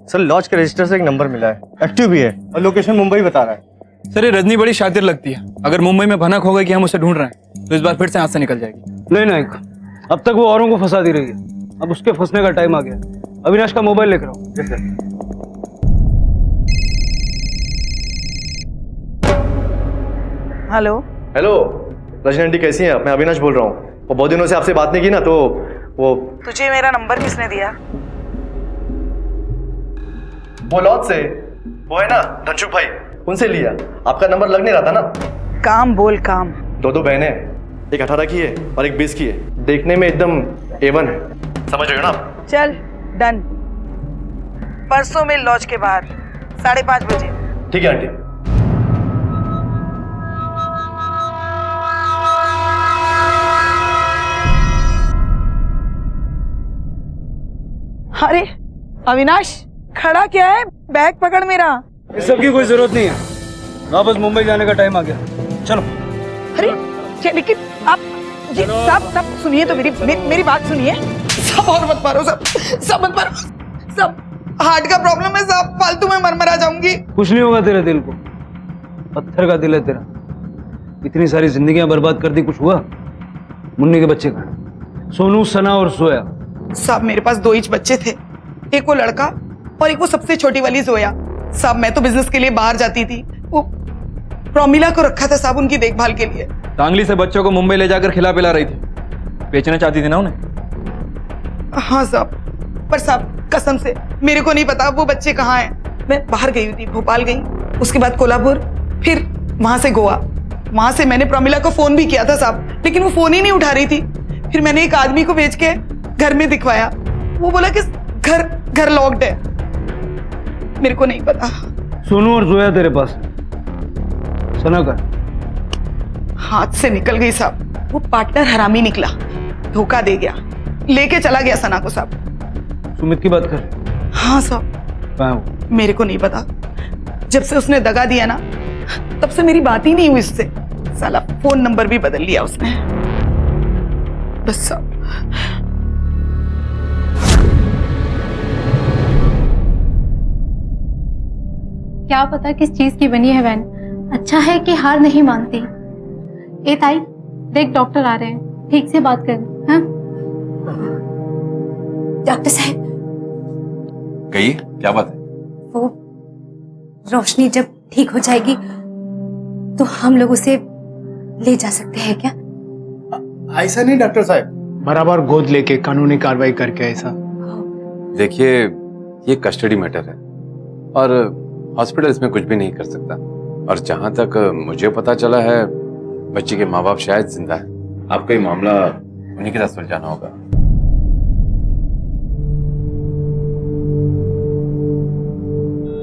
Speaker 9: सर लॉज के रजिस्टर से एक नंबर मिला है, एक्टिव भी है और लोकेशन मुंबई बता रहा है।
Speaker 15: सर ये रजनी बड़ी शातिर लगती है, अगर मुंबई में भनक हो गई कि हम उसे ढूंढ रहे हैं तो इस बार फिर से हाथ से निकल जाएगी।
Speaker 8: नहीं नायक, अब तक वो औरों को फंसा दी रही है, अब उसके फंसने का टाइम आ गया। अविनाश का मोबाइल लेकर आओ।
Speaker 14: हेलो
Speaker 13: रजनी आंटी कैसी हैं? मैं अविनाश बोल रहा हूँ। वो बहुत दिनों से आपसे बात नहीं की ना, तो वो
Speaker 14: तुझे मेरा नंबर किसने दिया?
Speaker 13: वो लॉज से, वो है ना धनसुख भाई, उनसे लिया। आपका नंबर लग नहीं रहा था ना।
Speaker 14: काम बोल काम।
Speaker 13: दो बहनें, एक 18 की है और एक 20 की है, देखने में एकदम A1 है, समझ रहे हो ना आप?
Speaker 14: चल डन, परसों मिल लॉज के बाहर 5:30 बजे।
Speaker 13: ठीक है आंटी।
Speaker 14: अरे अविनाश खड़ा क्या है? बैग पकड़ मेरा।
Speaker 8: इस सब की कोई जरूरत नहीं है, वापस मुंबई जाने का टाइम आ गया, चलो।
Speaker 14: अरे लेकिन आप सब सुनिए तो मेरी बात सुनिए। सब और मत मारो, सब मत मारो, सब हार्ट का प्रॉब्लम है, सब फालतू में मरमरा जाऊंगी।
Speaker 8: कुछ नहीं होगा तेरे दिल को, पत्थर का दिल है तेरा। इतनी सारी जिंदगियां बर्बाद कर दी, कुछ हुआ? मुन्नी के बच्चे का, सोनू, सना और सोया।
Speaker 14: साहब मेरे पास 2 ही बच्चे थे, एक वो लड़का और एक वो सबसे छोटी वाली जोया। साहब मैं तो बिजनेस के लिए बाहर जाती थी, वो प्रोमिला को रखा था साहब उनकी देखभाल के लिए।
Speaker 15: टांगली से बच्चों को मुंबई ले जाकर खिला पिला रही थी, बेचना चाहती थी ना उन्हें?
Speaker 14: हाँ साहब, पर साहब कसम से मेरे को नहीं पता वो बच्चे कहाँ हैं। मैं बाहर गई थी, भोपाल गई, उसके बाद कोल्हापुर, फिर वहां से गोवा। वहां से मैंने प्रोमिला को फोन भी किया था साहब, लेकिन वो फोन ही नहीं उठा रही थी। फिर मैंने एक आदमी को भेज के घर में दिखवाया, वो बोला कि घर लॉक्ड है। मेरे को नहीं पता।
Speaker 8: सोनू और जोया तेरे पास, सना का
Speaker 14: हाथ से निकल गई साहब। वो पार्टनर हरामी निकला, धोखा दे गया, लेके चला गया सना को साहब।
Speaker 8: सुमित की बात कर?
Speaker 14: हाँ साहब।
Speaker 8: कहाँ है वो?
Speaker 14: मेरे को नहीं पता, जब से उसने दगा दिया ना तब से मेरी बात ही नहीं हुई उससे। साला फोन नंबर भी बदल लिया उसने। बस साहब।
Speaker 3: क्या पता किस चीज की बनी है वैन। अच्छा है कि हार नहीं मानती। ए ताई, देख डॉक्टर आ रहे हैं, ठीक से बात कर। हाँ?
Speaker 17: डॉक्टर साहब,
Speaker 5: कहिए क्या बात है?
Speaker 17: वो रोशनी जब ठीक हो जाएगी तो हम लोग उसे ले जा सकते हैं क्या?
Speaker 2: ऐसा नहीं डॉक्टर साहब, बराबर गोद लेके कानूनी कार्रवाई करके ऐसा।
Speaker 5: देखिए ये कस्टडी मैटर है और हॉस्पिटल इसमें कुछ भी नहीं कर सकता। और जहां तक मुझे पता चला है बच्ची के माँ बाप शायद जिंदा है। आपको ये मामला उन्हीं के साथ सुलझाना होगा।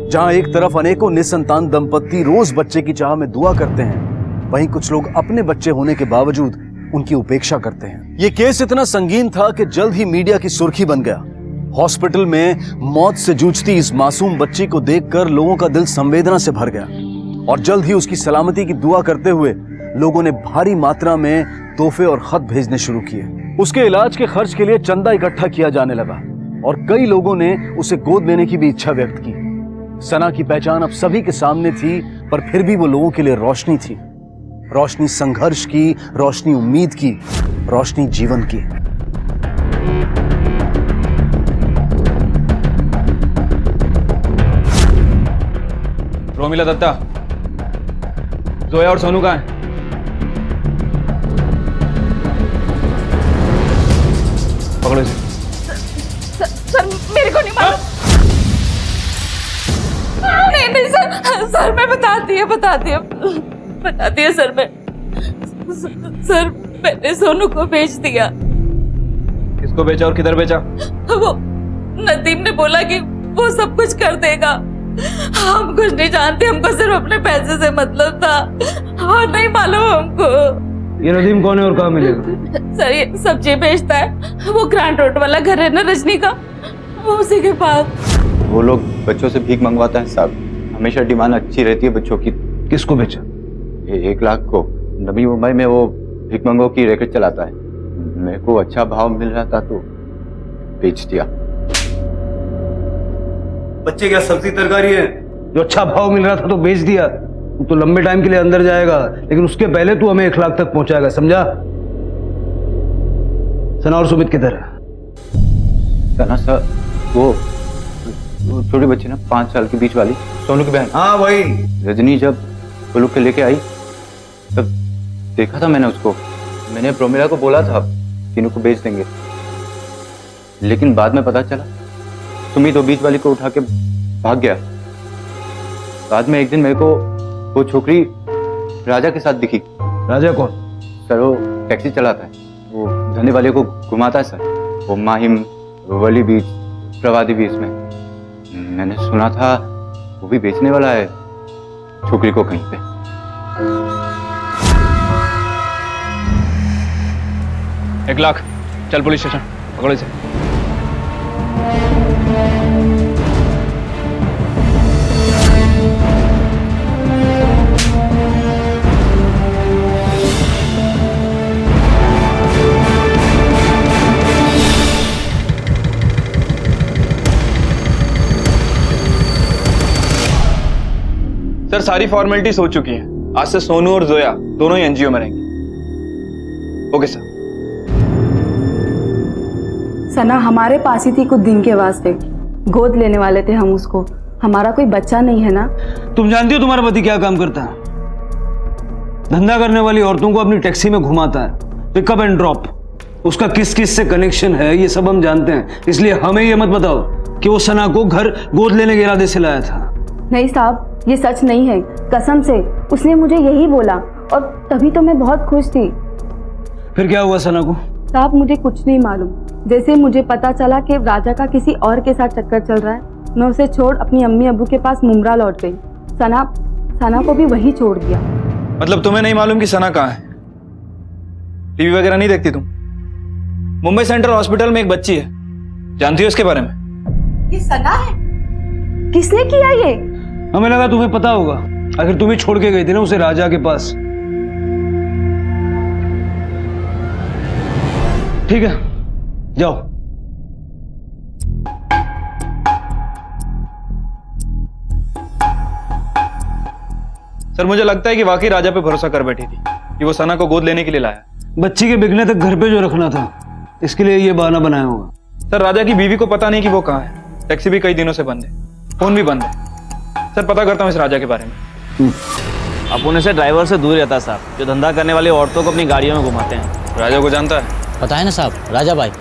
Speaker 7: जहां एक तरफ अनेकों निसंतान दंपत्ति रोज बच्चे की चाह में दुआ करते हैं, वहीं कुछ लोग अपने बच्चे होने के बावजूद उनकी उपेक्षा करते हैं। ये केस इतना संगीन था कि जल्द ही मीडिया की सुर्खी बन गया। हॉस्पिटल में मौत से जूझती इस मासूम बच्ची को देखकर लोगों का दिल संवेदना से भर गया और जल्द ही उसकी सलामती की दुआ करते हुए लोगों ने भारी मात्रा में तोहफे और खत भेजने शुरू किए। उसके इलाज के खर्च के लिए चंदा इकट्ठा किया जाने लगा और कई लोगों ने उसे गोद लेने की भी इच्छा व्यक्त की। सना की पहचान अब सभी के सामने थी, पर फिर भी वो लोगों के लिए रोशनी थी। रोशनी संघर्ष की, रोशनी उम्मीद की, रोशनी जीवन की।
Speaker 15: रोमिला दत्ता, जोया और सोनू कहाँ हैं? पकड़ो इसे।
Speaker 10: सर मेरे को नहीं मालूम। नहीं सर मैं बता दिया सर। सर मैंने सोनू को बेच दिया।
Speaker 15: किसको बेचा और किधर बेचा?
Speaker 10: वो नदीम ने बोला कि वो सब कुछ कर देगा। हम कुछ नहीं जानते, हमको सिर्फ अपने पैसे से मतलब था और नहीं मालूम हमको।
Speaker 8: ये नदीम कौन है और कहाँ मिलेगा?
Speaker 10: सर ये सब्जी बेचता है, वो ग्रांड रोड वाला घर है ना रजनी का, उसी के पास।
Speaker 4: वो लोग बच्चों से भीख मंगवाता है साहब, हमेशा डिमांड अच्छी रहती है बच्चों की।
Speaker 8: किसको बेचा?
Speaker 4: 1 लाख को। नवी मुंबई में वो भीख मंगो की रैकेट चलाता है। मेरे को अच्छा भाव मिल रहा था तो बेच दिया।
Speaker 8: बच्चे क्या सब्जी तरकारी है जो अच्छा भाव मिल रहा था तो बेच दिया? तू तो लंबे टाइम के लिए अंदर जाएगा, लेकिन उसके पहले तू हमें 1 लाख तक पहुंचाएगा, समझा? सना और सुमित किधर है?
Speaker 4: सना सर वो छोटी बच्ची ना 5 साल की बीच वाली सोनू की बहन।
Speaker 8: हाँ वही।
Speaker 4: रजनी जब वो लोग के लेके आई तब देखा था मैंने उसको। मैंने प्रोमिला को बोला था कि इनको बेच देंगे, लेकिन बाद में पता चला सुमित वो बीच वाली को उठा के भाग गया। बाद में एक दिन मेरे को वो छोकरी राजा के साथ दिखी।
Speaker 8: राजा कौन?
Speaker 4: सर वो टैक्सी चलाता है, वो धंधे वाले को घुमाता है सर। वो माहिम, वली बीच, प्रवादी बीच में। मैंने सुना था वो भी बेचने वाला है छोकरी को कहीं पे। एक लाख, चल पुलिस स्टेशन, पकड़ो इसे। सर सारी फॉर्मेलिटीज हो चुकी हैं। आज से सोनू और जोया दोनों ही एनजीओ में रहेंगे। Okay sir.
Speaker 3: सना हमारे पास ही थी कुछ दिन के वास्ते, गोद लेने वाले थे हम उसको। हमारा कोई बच्चा नहीं है ना।
Speaker 8: तुम जानती हो तुम्हारा पति क्या काम करता है? धंधा करने वाली औरतों को अपनी टैक्सी में घुमाता है, पिकअप एंड ड्रॉप। उसका किस किस से कनेक्शन है ये सब हम जानते हैं, इसलिए हमें ये मत बताओ कि वो सना को घर गोद लेने के इरादे से लाया था।
Speaker 3: नहीं साहब, ये सच नहीं है, कसम से। उसने मुझे यही बोला और तभी तो मैं बहुत खुश थी।
Speaker 8: फिर क्या हुआ सना को?
Speaker 3: साहब मुझे कुछ नहीं मालूम। जैसे मुझे पता चला कि राजा का किसी और के साथ चक्कर चल रहा है, मैं उसे छोड़ अपनी अम्मी अब्बू के पास मुमरा लौट गई। सना को भी वही छोड़ दिया।
Speaker 4: मतलब तुम्हें नहीं मालूम कि सना कहाँ है? टीवी वगैरह नहीं देखती तुम? मुंबई सेंट्रल हॉस्पिटल में एक बच्ची है, जानती हो इसके बारे में?
Speaker 14: ये सना है?
Speaker 3: किसने किया ये?
Speaker 8: हमें लगा तुम्हें पता होगा, आखिर तुम ही छोड़ के गई थी ना उसे राजा के पास। ठीक है, जाओ।
Speaker 4: सर मुझे लगता है कि वाकई राजा पे भरोसा कर बैठी थी कि वो सना को गोद लेने के लिए लाया।
Speaker 8: बच्ची के बिकने तक घर पे जो रखना था, इसके लिए ये बहाना बनाया होगा।
Speaker 4: सर राजा की बीवी को पता नहीं कि वो कहाँ है। टैक्सी भी कई दिनों से बंद है, फोन भी बंद है। सर पता करता हूँ इस राजा के बारे में।
Speaker 18: अपुने से ड्राइवर से दूर रहता साहब, जो धंधा करने वाली औरतों को अपनी गाड़ियों में घुमाते हैं।
Speaker 4: राजा को जानता है?
Speaker 18: पता है ना साहब, राजा भाई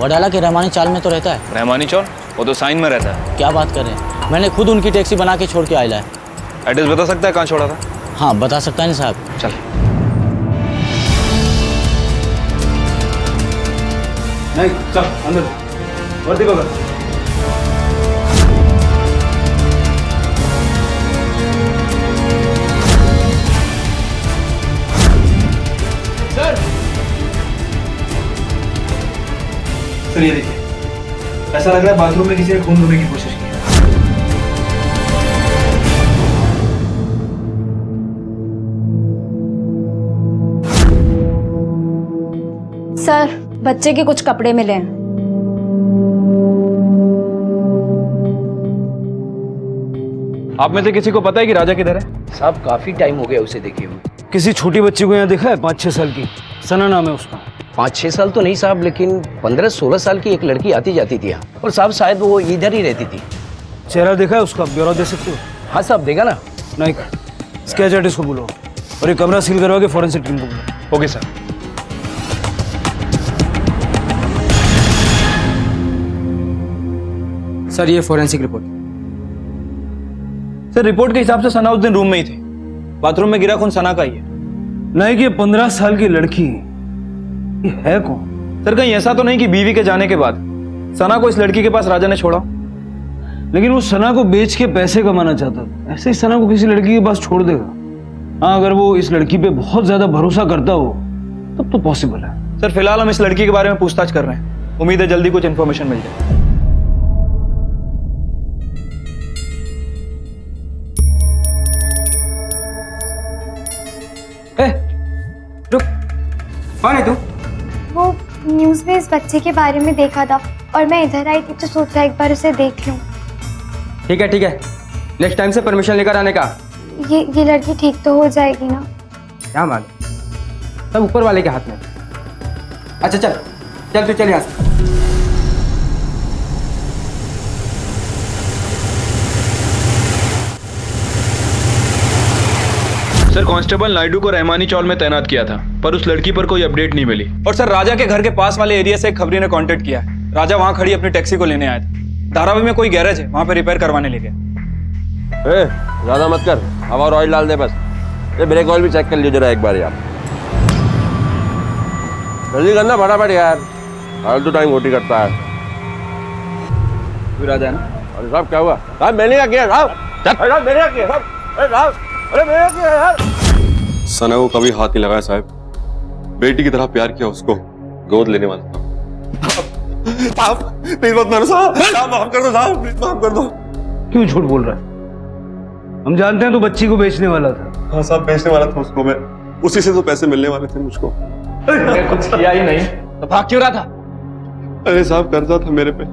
Speaker 18: वडाला के रहमानी चाल में तो रहता है।
Speaker 4: रहमानी चौर? वो तो साइन में रहता है।
Speaker 18: क्या बात कर रहे हैं, मैंने खुद उनकी टैक्सी बना के छोड़ के आया है।
Speaker 4: एड्रेस बता सकता है कहाँ छोड़ा था?
Speaker 18: हाँ बता सकता है ना साहब।
Speaker 4: चल।
Speaker 8: नहीं चल अंदर, वर्दी पकड़।
Speaker 4: सर ये देखिए, ऐसा लग रहा है बाथरूम में किसी ने खून धोने की कोशिश की है।
Speaker 3: सर बच्चे के कुछ कपड़े मिले हैं।
Speaker 4: आप में से किसी को पता है कि राजा किधर है?
Speaker 7: साहब काफी टाइम हो गया उसे देखे हुए।
Speaker 8: किसी छोटी बच्ची को यहाँ देखा है? 5-6 साल की, सना नाम है उसका।
Speaker 7: 5-6 साल तो नहीं साहब, लेकिन 15-16 साल की एक लड़की आती जाती थी यहाँ, और साहब शायद वो इधर ही रहती थी।
Speaker 8: चेहरा देखा है उसका? ब्यौरा दे सकते हो?
Speaker 7: हाँ साहब देगा ना।
Speaker 8: नहीं, स्केच आर्टिस्ट को बोलो और ये कमरा सील करवा के फॉरेंसिक टीम को बोलो।
Speaker 4: Okay sir.
Speaker 15: सर ये फॉरेंसिक रिपोर्ट।
Speaker 4: सर रिपोर्ट के हिसाब से सना उस दिन रूम में ही थी। बाथरूम में गिरा खून सना का ही है।
Speaker 8: नहीं कि 15 साल की लड़की, ये है कौन?
Speaker 4: सर कहीं ऐसा तो नहीं कि बीवी के जाने के बाद सना को इस लड़की के पास राजा ने छोड़ा?
Speaker 8: लेकिन वो सना को बेच के पैसे कमाना चाहता था, ऐसे ही सना को किसी लड़की के पास छोड़ देगा? हाँ, अगर वो इस लड़की पे बहुत ज्यादा भरोसा करता हो तब तो पॉसिबल है। सर फिलहाल हम इस लड़की के बारे में पूछताछ कर रहे हैं, उम्मीद है जल्दी कुछ इन्फॉर्मेशन मिल जाए।
Speaker 15: रुक, कौन है तू?
Speaker 3: वो न्यूज़ में इस बच्चे के बारे में देखा था और मैं इधर आई थी तो सोचा एक बार उसे देख लूं।
Speaker 15: ठीक है, नेक्स्ट टाइम से परमिशन लेकर आने का।
Speaker 3: ये लड़की ठीक तो हो जाएगी ना?
Speaker 15: क्या मालूम, सब ऊपर वाले के हाथ में। अच्छा चल तू चल यहाँ से।
Speaker 7: सर कांस्टेबल नायडू को रहमानी चौल में तैनात किया था, पर उस लड़की पर कोई अपडेट नहीं मिली।
Speaker 8: और सर राजा के घर के पास वाले एरिया से एक खबरी ने कांटेक्ट किया है। राजा वहां खड़ी अपनी टैक्सी को लेने आया था। धारावी में कोई गैरेज है, वहां पे रिपेयर करवाने ले गया।
Speaker 19: ज्यादा मत कर, हवा और ऑयल डाल दे बस। ये ब्रेक ऑयल भी चेक कर लीजिए जरा एक बार यार। जल्दी करना फटाफट यार, फालतू टाइम खोटी करता है।
Speaker 8: तू राजा है ना?
Speaker 19: अरे साहब क्या हुआ? साहब मैंने क्या किया साहब? साहब मैंने क्या किया साहब? अरे साहब, अरे मैंने क्या किया यार?
Speaker 20: सना को कभी हाथ नहीं लगाया साहब, बेटी की तरह प्यार किया उसको, गोद लेने वाला था। साहब प्लीज मत मारो साहब, माफ कर दो साहब, प्लीज माफ कर दो।
Speaker 8: क्यों झूठ बोल रहा है? हम जानते हैं तू बच्ची को बेचने वाला था।
Speaker 20: हाँ साहब बेचने वाला था उसको मैं, उसी से तो पैसे मिलने वाले थे मुझको।
Speaker 8: कुछ किया ही नहीं तो भाग क्यों रहा था?
Speaker 20: अरे साहब कर्जा था मेरे पे,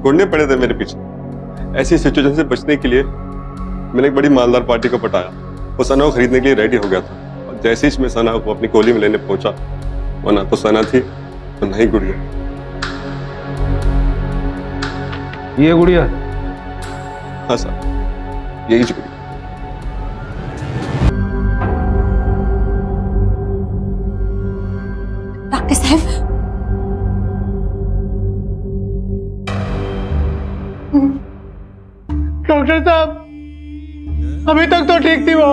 Speaker 20: ढूंढने पड़े थे मेरे पीछे। ऐसी सिचुएशन से बचने के लिए मैंने एक बड़ी मालदार पार्टी को पटाया। वो सना को खरीदने के लिए रेडी हो गया था, और जैसे ही मैं सना को अपनी कोली में लेने पहुंचा, वो ना तो सना थी तो नहीं गुड़िया।
Speaker 8: ये गुड़िया?
Speaker 20: हाँ साहब यही गुड़िया।
Speaker 3: डॉक्टर साहब,
Speaker 2: डॉक्टर साहब अभी तक तो ठीक थी वो।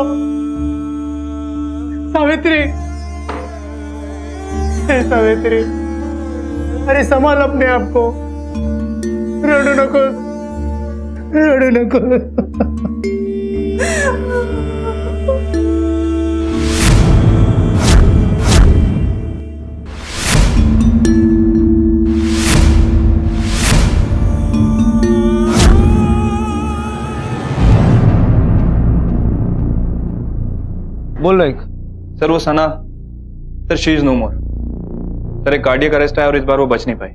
Speaker 2: सावित्री, सावित्री, अरे संभाल अपने आप को, रोडू नको, रोडू नको।
Speaker 8: बोल रहा है सर वो Sana, sir she is no more. Sir एक कार्डियक अरेस्ट है और इस बार वो बच नहीं पाई।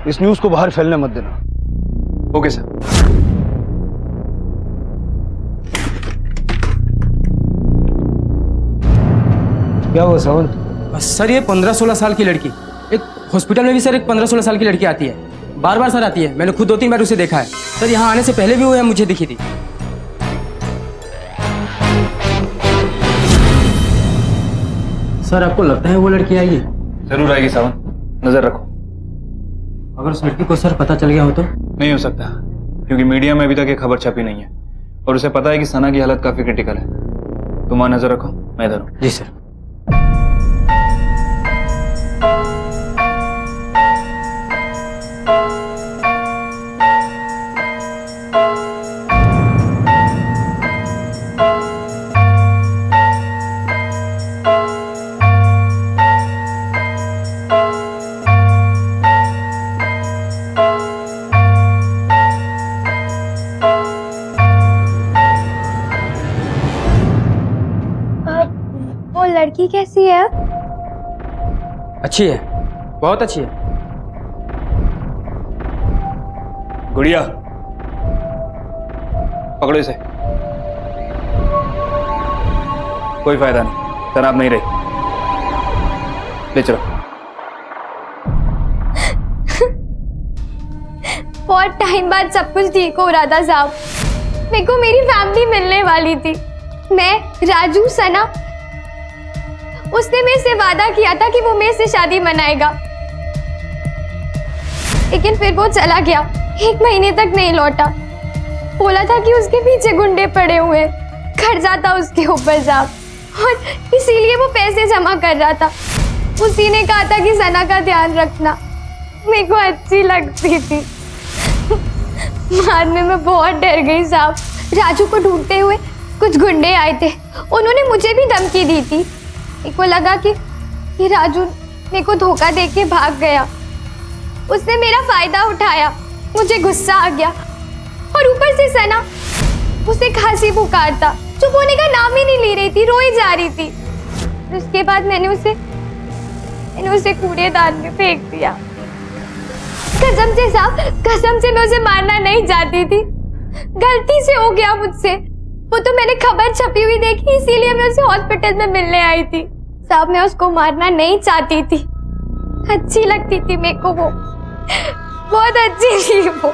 Speaker 8: इस न्यूज को बाहर फैलने मत देना। Okay sir. क्या हुआ सावंत?
Speaker 15: सर ये 15-16 साल की लड़की, एक हॉस्पिटल में भी सर एक 15-16 साल की लड़की आती है, बार बार सर आती है। मैंने खुद 2-3 बार उसे देखा है सर, यहाँ आने से पहले भी वो मुझे दिखी थी। सर आपको लगता है वो लड़की आएगी?
Speaker 8: जरूर आएगी सावंत, नजर रखो।
Speaker 15: अगर उस लड़की को सर पता चल गया हो तो?
Speaker 8: नहीं हो सकता, क्योंकि मीडिया में अभी तक ये खबर छपी नहीं है और उसे पता है कि सना की हालत काफी क्रिटिकल है। तुम वहां नजर रखो, मैं इधर हूँ।
Speaker 15: जी सर।
Speaker 3: लड़की कैसी है?
Speaker 15: अच्छी है, बहुत अच्छी है।
Speaker 8: गुड़िया पकड़ो इसे। कोई फायदा नहीं, तनाव नहीं रही, ले चलो।
Speaker 3: बहुत टाइम बाद सब कुछ ठीक हो रहा था साहब। मेरे को मेरी फैमिली मिलने वाली थी, मैं, राजू, सना। उसने मेरे से वादा किया था कि वो मेरे से शादी मनाएगा, लेकिन फिर वो चला गया, 1 महीने तक नहीं लौटा। बोला था कि उसके पीछे गुंडे पड़े हुए, कर्जा था उसके ऊपर साहब, और इसीलिए वो पैसे जमा कर रहा था। उसी ने कहा था कि सना का ध्यान रखना, मेरे को अच्छी लगती थी। बाद में मैं बहुत डर गई साहब। राजू को ढूंढते हुए कुछ गुंडे आए थे, उन्होंने मुझे भी धमकी दी थी। मेरे को लगा कि राजू मेरे को धोखा दे के भाग गया। उसने मेरा फायदा उठाया, मुझे गुस्सा आ गया और ऊपर से सना उसे खांसी बुखार था, चुप होने का नाम ही नहीं ले रही थी, रोई जा रही थी। उसके बाद मैंने उसे कूड़ेदान में फेंक दिया। कसम से साहब, कसम से मैं उसे मारना नहीं चाहती थी, गलती से हो गया मुझसे। वो तो मैंने खबर छपी हुई देखी, इसीलिए मैं उसे हॉस्पिटल में मिलने आई थी। साहब मैं उसको मारना नहीं चाहती थी, अच्छी लगती थी मेरे को, वो बहुत अच्छी थी वो।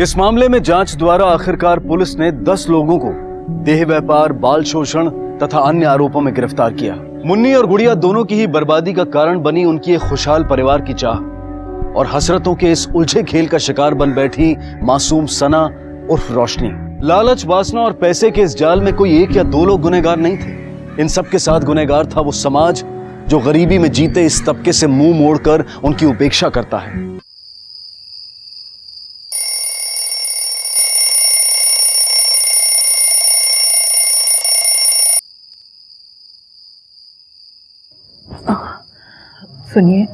Speaker 7: इस मामले में जांच द्वारा आखिरकार पुलिस ने 10 लोगों को देह व्यापार, बाल शोषण तथा अन्य आरोपों में गिरफ्तार किया। मुन्नी और गुड़िया दोनों की ही बर्बादी का कारण बनी उनकी एक खुशहाल परिवार की चाह और हसरतों के इस उलझे खेल का शिकार बन बैठी मासूम सना उर्फ रोशनी। लालच, वासना और पैसे के इस जाल में कोई एक या दो लोग गुनहगार नहीं थे। इन सब के साथ गुनहगार था वो समाज जो गरीबी में जीते इस तबके से मुंह मोड़कर उनकी उपेक्षा करता है।
Speaker 17: सुनिए,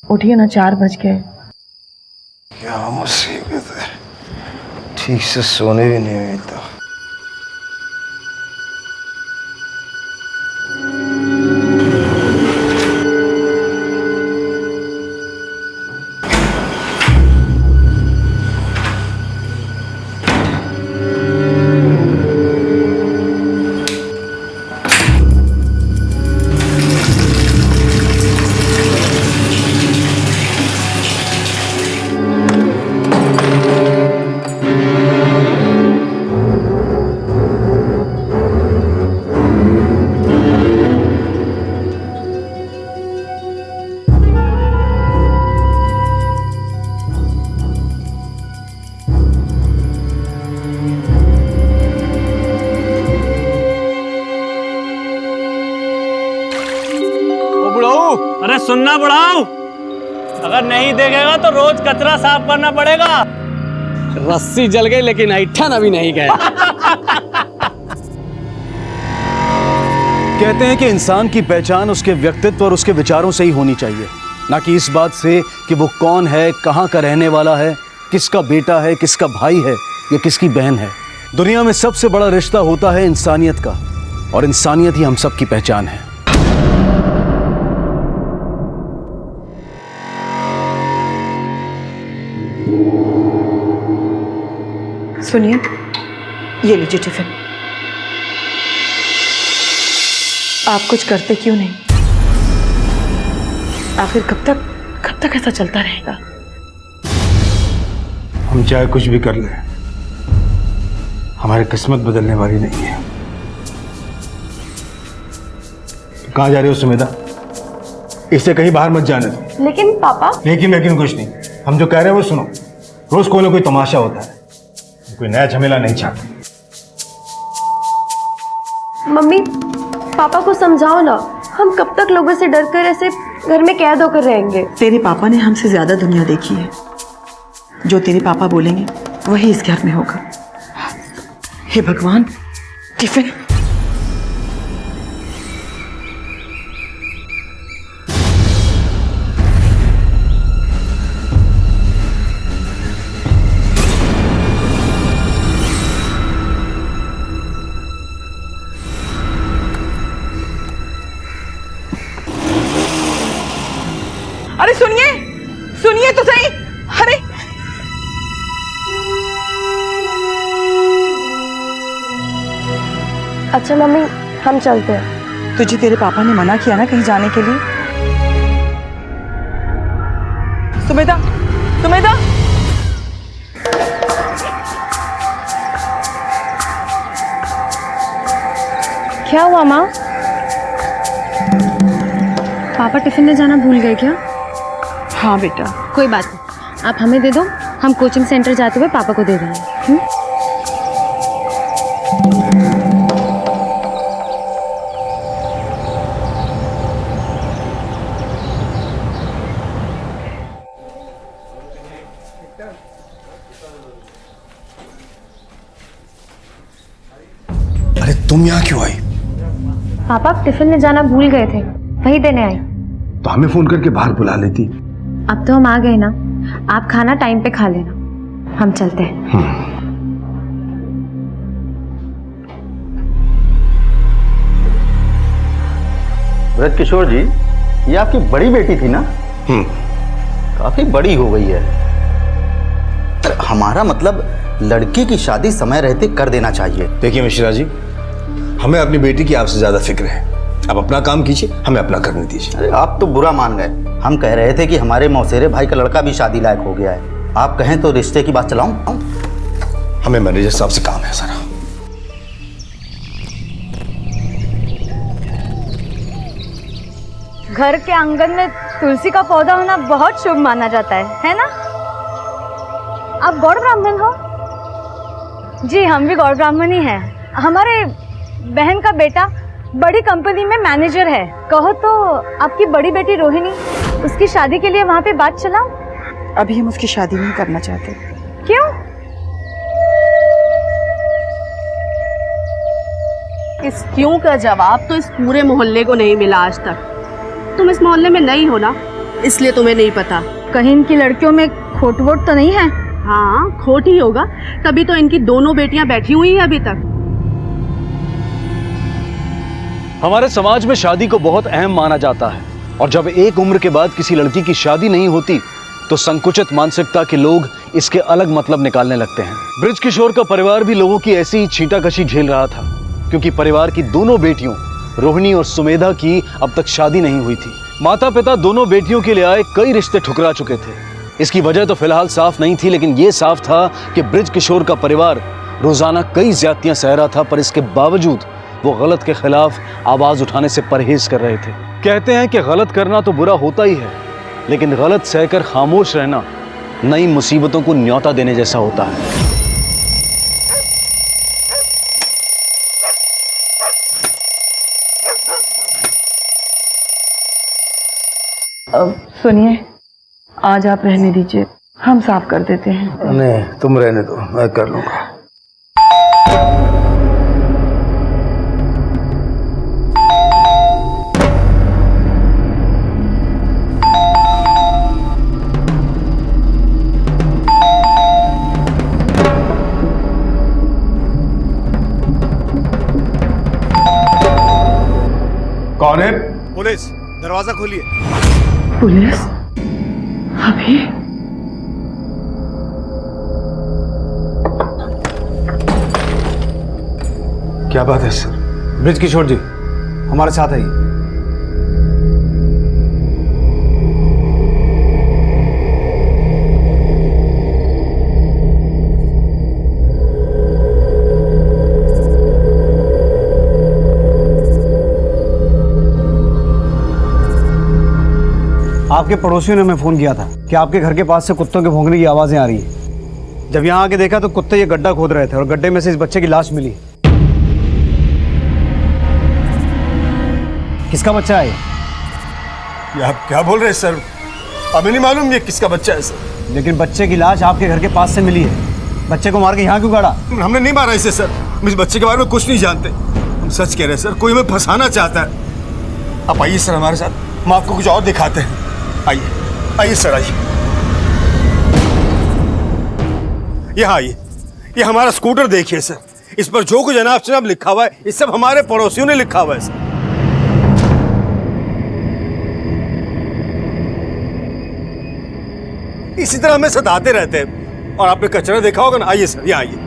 Speaker 17: उठिए ना, 4 बज गए।
Speaker 21: क्या मुसीबत है, ठीक से सोने भी नहीं हुई तो।
Speaker 18: अरे सुनना बुढ़ाऊ, अगर नहीं देखेगा तो रोज कचरा साफ करना पड़ेगा।
Speaker 15: रस्सी जल गई लेकिन ऐठन अभी नहीं गया।
Speaker 7: कहते हैं कि इंसान की पहचान उसके व्यक्तित्व और उसके विचारों से ही होनी चाहिए, ना कि इस बात से कि वो कौन है, कहाँ का रहने वाला है, किसका बेटा है, किसका भाई है या किसकी बहन है। दुनिया में सबसे बड़ा रिश्ता होता है इंसानियत का, और इंसानियत ही हम सब की पहचान है।
Speaker 17: सुनिए, ये लीजिए टिफिन। आप कुछ करते क्यों नहीं? आखिर कब तक ऐसा चलता रहेगा?
Speaker 12: हम चाहे कुछ भी कर लें, हमारी किस्मत बदलने वाली नहीं है। कहाँ जा रहे हो सुमेधा? इससे कहीं बाहर मत जाने दो।
Speaker 3: लेकिन पापा।
Speaker 12: लेकिन कुछ नहीं, हम जो कह रहे हैं वो सुनो। रोज कोई ना कोई तमाशा होता है, कोई नया झमेला नहीं चाहते।
Speaker 3: मम्मी पापा को समझाओ ना, हम कब तक लोगों से डर कर ऐसे घर में कैद होकर रहेंगे?
Speaker 17: तेरे पापा ने हमसे ज्यादा दुनिया देखी है। जो तेरे पापा बोलेंगे वही इस घर में होगा। हे भगवान, टिफिन। अरे सुनिए तो सही। अरे
Speaker 3: अच्छा मम्मी, हम चलते हैं।
Speaker 17: तुझे तेरे पापा ने मना किया ना कहीं जाने के लिए? सुमेधा,
Speaker 3: क्या हुआ माँ? पापा टिफिन ले जाना भूल गए क्या?
Speaker 17: हाँ बेटा।
Speaker 3: कोई बात नहीं, आप हमें दे दो, हम कोचिंग सेंटर जाते हुए पापा को दे देंगे।
Speaker 21: अरे तुम यहाँ क्यों आई?
Speaker 3: पापा टिफिन ले जाना भूल गए थे, वही देने आई।
Speaker 7: तो हमें फोन करके बाहर बुला लेती।
Speaker 3: अब तो हम आ गए ना, आप खाना टाइम पे खा लेना, हम चलते हैं।
Speaker 11: ब्रज किशोर जी, ये आपकी बड़ी बेटी थी ना? काफी बड़ी हो गई है। हमारा मतलब लड़की की शादी समय रहते कर देना चाहिए।
Speaker 7: देखिए मिश्रा जी, हमें अपनी बेटी की आपसे ज्यादा फिक्र है। आप अपना काम कीजिए, हमें अपना करने दीजिए।
Speaker 11: अरे आप तो बुरा मान गए। हम कह रहे थे कि हमारे मौसेरे भाई का लड़का भी शादी लायक हो गया है। आप कहें तो रिश्ते की बात चलाऊं?
Speaker 7: हमें मैनेजर साहब से काम है सारा।
Speaker 3: घर के आंगन में तुलसी का पौधा होना बहुत शुभ माना जाता है ना? आप गौड़ ब्राह्मण हो? जी हम भी गौड़ ब्राह्मण ही हैं। हमारे बहन का बेटा बड़ी कंपनी में मैनेजर है। कहो तो आपकी बड़ी बेटी रोहिणी, उसकी शादी के लिए वहाँ पे बात चलाओ।
Speaker 14: अभी हम उसकी शादी नहीं करना चाहते।
Speaker 3: क्यों?
Speaker 10: इस क्यों का जवाब तो इस पूरे मोहल्ले को नहीं मिला आज तक। तुम इस मोहल्ले में नहीं हो ना, इसलिए तुम्हें नहीं पता।
Speaker 3: कहीं इनकी लड़कियों में खोट वोट तो नहीं है?
Speaker 10: हाँ खोट ही होगा, तभी तो इनकी दोनों बेटियां बैठी हुई हैं अभी तक।
Speaker 7: हमारे समाज में शादी को बहुत अहम माना जाता है, और जब एक उम्र के बाद किसी लड़की की शादी नहीं होती तो संकुचित मानसिकता के लोग इसके अलग मतलब निकालने लगते हैं। ब्रिज किशोर का परिवार भी लोगों की ऐसी ही छींटाकशी झेल रहा था, क्योंकि परिवार की दोनों बेटियों रोहिणी और सुमेधा की अब तक शादी नहीं हुई थी। माता पिता दोनों बेटियों के लिए आए कई रिश्ते ठुकरा चुके थे। इसकी वजह तो फिलहाल साफ नहीं थी, लेकिन यह साफ था कि ब्रिज किशोर का परिवार रोजाना कई ज्यादतियां सह रहा था, पर इसके बावजूद वो गलत के खिलाफ आवाज उठाने से परहेज कर रहे थे। कहते हैं कि गलत करना तो बुरा होता ही है, लेकिन गलत सहकर खामोश रहना नई मुसीबतों को न्योता देने जैसा होता है।
Speaker 14: अब सुनिए, आज आप रहने दीजिए, हम साफ कर देते हैं।
Speaker 21: नहीं, तुम रहने दो, मैं कर लूंगा।
Speaker 7: कौन है? पुलिस, दरवाजा खोलिए।
Speaker 14: पुलिस? अभी?
Speaker 7: क्या बात है सर?
Speaker 8: ब्रिज किशोर जी हमारे साथ आइए। आपके पड़ोसियों ने हमें फोन किया था कि आपके घर के पास से कुत्तों के भौंकने की आवाजें आ रही हैं। जब यहाँ आके देखा तो कुत्ते ये गड्ढा खोद रहे थे और गड्ढे में से इस बच्चे की लाश मिली। किसका बच्चा है
Speaker 7: ये आप क्या बोल रहे हैं सर? हमें नहीं मालूम ये किसका बच्चा है सर।
Speaker 8: लेकिन बच्चे की लाश आपके घर के पास से मिली है। बच्चे को मार के यहाँ क्यों गाड़ा?
Speaker 7: हमने नहीं मारा इसे सर, हम इस बच्चे के बारे में कुछ नहीं जानते। हम सच कह रहे हैं सर, कोई हमें फंसाना चाहता है। आप आइए सर हमारे साथ, हम आपको कुछ और दिखाते हैं। आइए आइए सर, आइए। यहाँ आइए, ये हमारा स्कूटर देखिए सर, इस पर जो कुछ जनाब जनाब लिखा हुआ है ये सब हमारे पड़ोसियों ने लिखा हुआ है सर। इसी तरह हमें सताते रहते हैं। और आपने कचरा देखा होगा ना, आइए सर यहाँ आइए,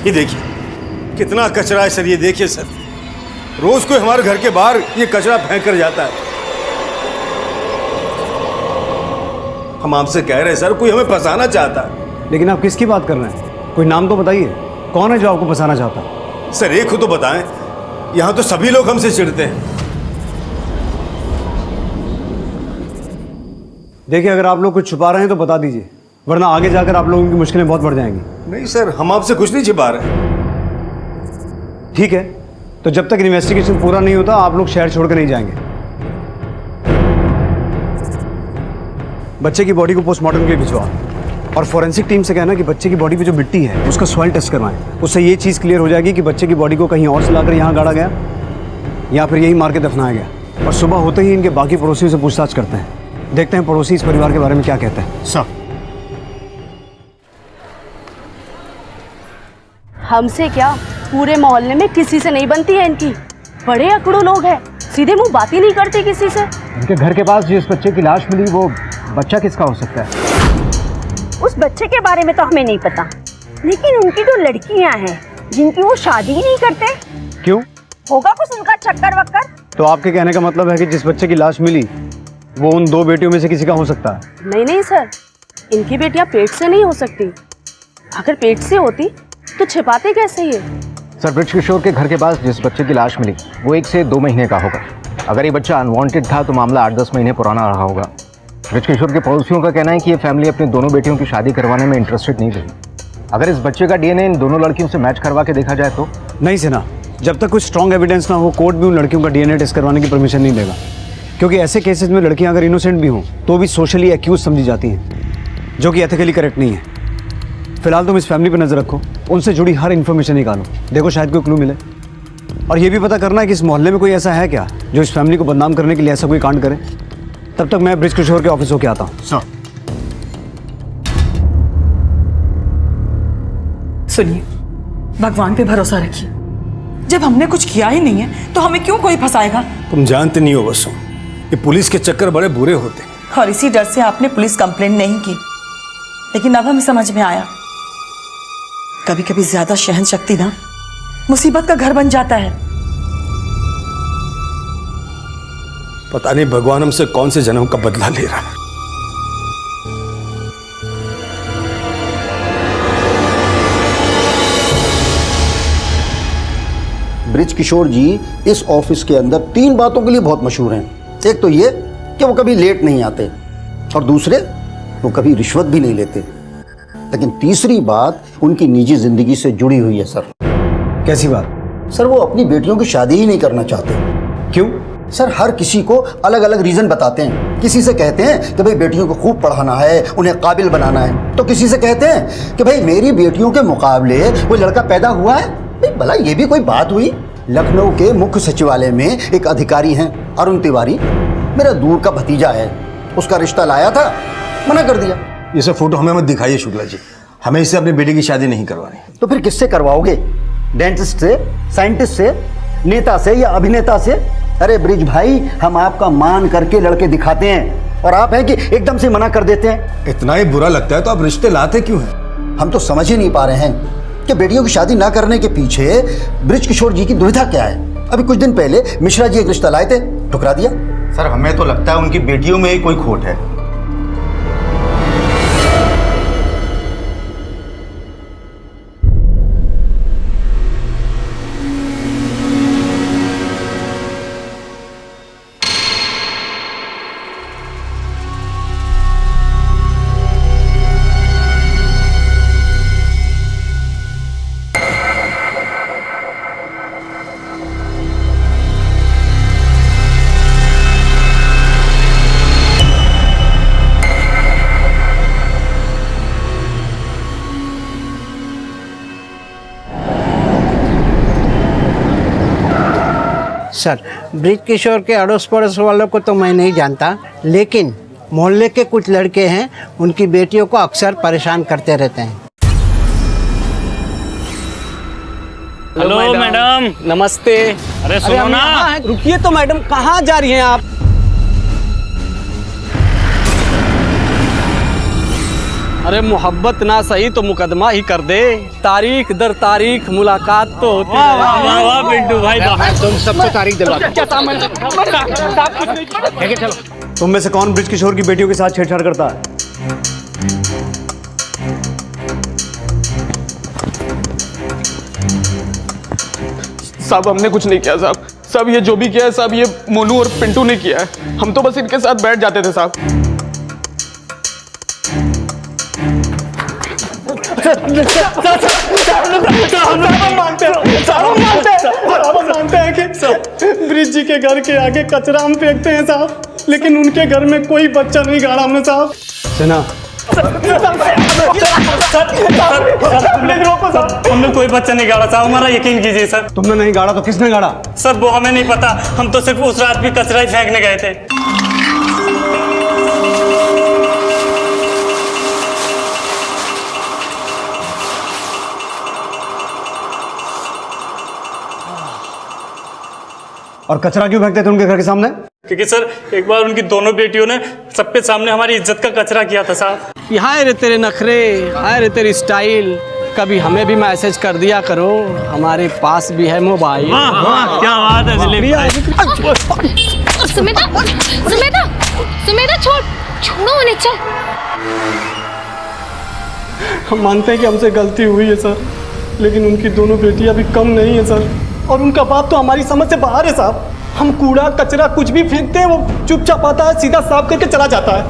Speaker 7: ये देखिए कितना कचरा है सर, ये देखिए सर, रोज कोई हमारे घर के बाहर ये कचरा फेंक कर जाता है। हम आपसे कह रहे हैं सर, कोई हमें फंसाना चाहता है।
Speaker 8: लेकिन आप किसकी बात कर रहे हैं? कोई नाम तो बताइए, कौन है जो आपको फंसाना चाहता है?
Speaker 7: सर एक हो तो बताएं, यहाँ तो सभी लोग हमसे चिढ़ते हैं।
Speaker 8: देखिए अगर आप लोग कुछ छुपा रहे हैं तो बता दीजिए, वरना आगे जाकर आप लोगों की मुश्किलें बहुत बढ़ जाएंगी।
Speaker 7: नहीं सर, हम आपसे कुछ नहीं छिपा रहे।
Speaker 8: ठीक है, तो जब तक इन्वेस्टिगेशन पूरा नहीं होता आप लोग शहर छोड़कर नहीं जाएंगे। बच्चे की बॉडी को पोस्टमार्टम के लिए भिजवा, और फॉरेंसिक टीम से कहना कि बच्चे की बॉडी पे जो मिट्टी है उसका सॉइल टेस्ट करवाएं। उससे ये चीज़ क्लियर हो जाएगी कि बच्चे की बॉडी को कहीं और से लाकर यहाँ गाड़ा गया या फिर यही मार के दफनाया गया। और सुबह होते ही इनके बाकी पड़ोसियों से पूछताछ करते हैं। देखते हैं पड़ोसी इस परिवार के बारे में क्या कहते हैं।
Speaker 2: सर
Speaker 6: हमसे क्या, पूरे मोहल्ले में किसी से नहीं बनती है इनकी। बड़े अकड़ू लोग हैं, सीधे मुंह बात ही नहीं करते किसी से।
Speaker 8: इनके घर के पास जिस बच्चे की लाश मिली वो बच्चा किसका हो सकता है?
Speaker 6: उस बच्चे के बारे में तो हमें नहीं पता, लेकिन उनकी जो लड़कियां हैं जिनकी वो शादी ही नहीं करते।
Speaker 8: क्यों?
Speaker 6: होगा कुछ उनका चक्कर वक्कर।
Speaker 8: तो आपके कहने का मतलब है कि जिस बच्चे की लाश मिली वो उन 2 बेटियों में से किसी का हो सकता है?
Speaker 6: नहीं नहीं सर, इनकी बेटियां पेट से नहीं हो सकती। अगर पेट से होती तो छिपाते कैसे ये?
Speaker 8: सर, ब्रिज किशोर के घर के पास जिस बच्चे की लाश मिली वो 1 से 2 महीने का होगा। अगर ये बच्चा अनवांटेड था तो मामला 8-10 महीने पुराना रहा होगा। ब्रिज किशोर के पड़ोसियों का कहना है कि ये फैमिली अपनी दोनों बेटियों की शादी करवाने में इंटरेस्टेड नहीं रही। अगर इस बच्चे का डीएनए इन दोनों लड़कियों से मैच करवा के देखा जाए तो? नहीं सिन्हा, जब तक कुछ स्ट्रॉन्ग एविडेंस ना हो कोर्ट भी उन लड़कियों का डीएनए टेस्ट करवाने की परमिशन नहीं देगा, क्योंकि ऐसे केसेस में लड़कियां अगर इनोसेंट भी हों तो भी सोशली एक्यूज समझी जाती हैं, जो कि एथिकली करेक्ट नहीं है। फिलहाल तुम इस फैमिली पर नजर रखो, उनसे जुड़ी हर इन्फॉर्मेशन निकालो, देखो शायद कोई क्लू मिले। और ये भी पता करना है कि इस मोहल्ले में कोई ऐसा है क्या जो इस फैमिली को बदनाम करने के लिए ऐसा कोई कांड करे। तब तक मैं ब्रिज किशोर के ऑफिस होके आता हूँ।
Speaker 2: सर
Speaker 14: सुनिए, भगवान पे भरोसा रखिए। जब हमने कुछ किया ही नहीं है तो हमें क्यों कोई फंसाएगा?
Speaker 21: तुम जानते नहीं हो बसो, ये पुलिस के चक्कर बड़े बुरे होते हैं।
Speaker 14: और इसी डर से आपने पुलिस कंप्लेंट नहीं की, लेकिन अब हमें समझ में आया कभी कभी ज्यादा सहन शक्ति ना मुसीबत का घर बन जाता है।
Speaker 21: पता नहीं भगवान हमसे कौन से जन्म का बदला ले रहा है।
Speaker 11: ब्रिज किशोर जी इस ऑफिस के अंदर 3 बातों के लिए बहुत मशहूर हैं। एक तो ये कि वो कभी लेट नहीं आते, और दूसरे वो कभी रिश्वत भी नहीं लेते। लेकिन तीसरी बात उनकी निजी जिंदगी से जुड़ी हुई है सर।
Speaker 8: कैसी बात?
Speaker 11: सर, वो अपनी बेटियों की शादी ही नहीं करना चाहते।
Speaker 8: क्यों?
Speaker 11: सर, हर किसी को अलग अलग रीजन बताते हैं। किसी से कहते हैं कि भाई बेटियों को खूब पढ़ाना है, उन्हें काबिल बनाना है, तो किसी से कहते हैं कि भाई मेरी बेटियों के मुकाबले कोई लड़का पैदा हुआ है। भाई भला ये भी कोई बात हुई? लखनऊ के मुख्य सचिवालय में एक अधिकारी हैं अरुण तिवारी, मेरा दूर का भतीजा है, उसका रिश्ता लाया था, मना कर दिया।
Speaker 21: ये सब फोटो हमें मत दिखाइए शुक्ला जी, हमें इससे अपनी बेटी की शादी नहीं करवानी।
Speaker 11: तो फिर किससे करवाओगे? डेंटिस्ट से, साइंटिस्ट से, नेता से या अभिनेता से? अरे ब्रिज भाई, हम आपका मान करके लड़के दिखाते हैं और आप हैं कि एकदम से मना कर देते हैं।
Speaker 21: इतना ही बुरा लगता है तो आप रिश्ते लाते क्यों हैं?
Speaker 11: हम तो समझ ही नहीं पा रहे हैं कि बेटियों की शादी ना करने के पीछे ब्रिज किशोर जी की दुविधा क्या है। अभी कुछ दिन पहले मिश्रा जी एक रिश्ता लाए थे, ठुकरा दिया।
Speaker 21: सर, हमें तो लगता है उनकी बेटियों में ही कोई खोट है।
Speaker 22: सर, ब्रिज किशोर के अड़ोस पड़ोस वालों को तो मैं नहीं जानता, लेकिन मोहल्ले के कुछ लड़के हैं, उनकी बेटियों को अक्सर परेशान करते रहते हैं।
Speaker 18: Hello madam.
Speaker 16: नमस्ते।
Speaker 18: अरे सुनो ना।
Speaker 16: रुकिए तो मैडम, कहाँ जा रही हैं आप? अरे मोहब्बत ना सही तो मुकदमा ही कर दे। तारीख दर तारीख मुलाकात तो होती है।
Speaker 18: वाह वाह पिंटू भाई,
Speaker 8: तुम सबको तारीख दिलवा दो। चलो। तुम में से कौन ब्रिज किशोर की बेटियों के साथ छेड़छाड़ करता है?
Speaker 23: साहब, हमने कुछ नहीं किया साहब। सब ये जो भी किया है साहब, ये मोनू और पिंटू ने किया है। हम तो बस इनके साथ बैठ जाते थे साहब।
Speaker 9: मानते हैं कि ब्रिज जी के घर के आगे कचरा हम फेंकते हैं साहब, लेकिन उनके घर में कोई बच्चा नहीं गाड़ा हमने साहब।
Speaker 8: सिन्हा,
Speaker 18: हमने कोई बच्चा नहीं गाड़ा साहब, हमारा यकीन कीजिए सर।
Speaker 7: तुमने नहीं गाड़ा तो किसने गाड़ा?
Speaker 18: सर वो हमें नहीं पता, हम तो सिर्फ उस रात भी कचरा ही फेंकने गए थे।
Speaker 7: और कचरा क्यों फेंकते थे उनके घर के सामने?
Speaker 18: क्योंकि सर एक बार उनकी दोनों बेटियों ने सबके सामने हमारी इज्जत का कचरा किया था साहब।
Speaker 16: हाय रे तेरे नखरे, हाय रे तेरी स्टाइल, कभी हमें भी मैसेज कर दिया करो, हमारे पास भी है मोबाइल।
Speaker 18: वाह वाह क्या बात है दिलीप भाई।
Speaker 10: सुमेधा सुमेधा सुमेधा छोड़ो उन्हें, चल।
Speaker 16: हम मानते हैं कि हमसे गलती हुई है सर, लेकिन उनकी दोनों बेटियां भी कम नहीं है सर, और उनका बाप तो हमारी समझ से बाहर है साहब। हम कूड़ा कचरा कुछ भी फेंकते हैं, वो चुपचाप आता है, सीधा साफ करके चला जाता है,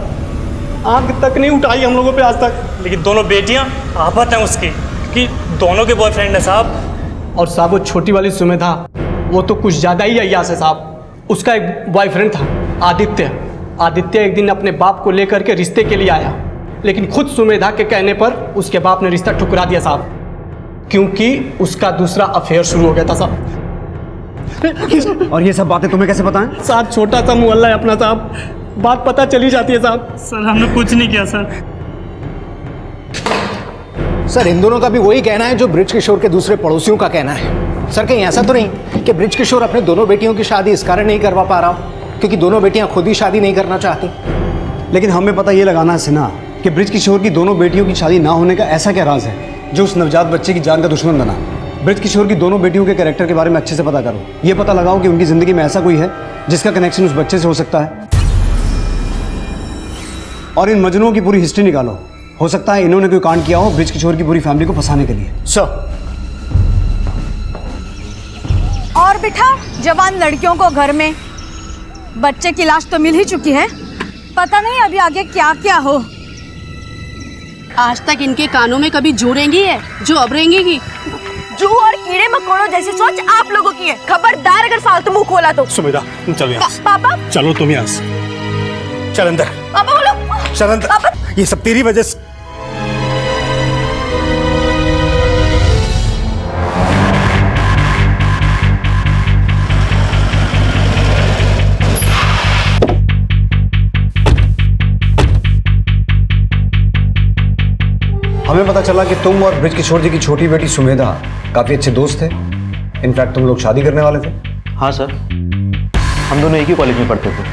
Speaker 16: आंख तक नहीं उठाई हम लोगों पे आज तक।
Speaker 18: लेकिन दोनों बेटियां आफत हैं उसकी, कि दोनों के बॉयफ्रेंड है साहब।
Speaker 16: और साहब वो छोटी वाली सुमेधा, वो तो कुछ ज़्यादा ही अय्यास है साहब। उसका एक बॉयफ्रेंड था आदित्य। आदित्य एक दिन अपने बाप को लेकर के रिश्ते के लिए आया, लेकिन खुद सुमेधा के कहने पर उसके बाप ने रिश्ता ठुकरा दिया साहब, क्योंकि उसका दूसरा अफेयर शुरू हो गया था साहब।
Speaker 7: और ये सब बातें तुम्हें कैसे पता है?
Speaker 16: साहब छोटा सा मोहल्ला है अपना साहब, बात पता चली जाती है साहब।
Speaker 18: सर हमने कुछ नहीं किया सर।
Speaker 2: सर इन दोनों का भी वही कहना है जो ब्रिज किशोर के दूसरे पड़ोसियों का कहना है। सर कहीं ऐसा तो नहीं कि ब्रिज किशोर अपने दोनों बेटियों की शादी इस कारण नहीं करवा पा रहा हो क्योंकि दोनों बेटियां खुद ही शादी नहीं करना चाहती?
Speaker 7: लेकिन हमें पता ये लगाना है सिन्हा कि ब्रिज किशोर की दोनों बेटियों की शादी ना होने का ऐसा क्या राज है जो उस नवजात बच्चे की जान का दुश्मन बना? ब्रिज किशोर की दोनों बेटियों के कैरेक्टर के बारे में अच्छे से पता करो, ये पता लगाओ कि उनकी जिंदगी में ऐसा कोई है जिसका कनेक्शन उस बच्चे से हो सकता है, और इन मजनुओं की पूरी हिस्ट्री निकालो। हो सकता है इन्होंने कोई कांड किया हो ब्रिज किशोर की पूरी फैमिली को फंसाने के लिए।
Speaker 2: सर
Speaker 6: और बिठा जवान लड़कियों को घर में, बच्चे की लाश तो मिल ही चुकी है, पता नहीं अभी आगे क्या क्या हो। आज तक इनके कानों में कभी जू रेंगी है जो अब रेंगेगी। जू और कीड़े मकोड़ों जैसी सोच आप लोगों की है, खबरदार अगर फालतू मुंह खोला तो।
Speaker 21: सुमेधा चलो यहाँ से।
Speaker 6: पापा
Speaker 21: चलो तुम यहाँ से, चल अंदर।
Speaker 6: पापा बोलो।
Speaker 21: चल अंदर, ये सब तेरी वजह से।
Speaker 7: हमें पता चला कि तुम और ब्रिज किशोर जी की छोटी बेटी सुमेधा काफी अच्छे दोस्त थे। इनफैक्ट तुम लोग शादी करने वाले थे।
Speaker 1: हाँ सर, हम दोनों एक ही कॉलेज में पढ़ते थे।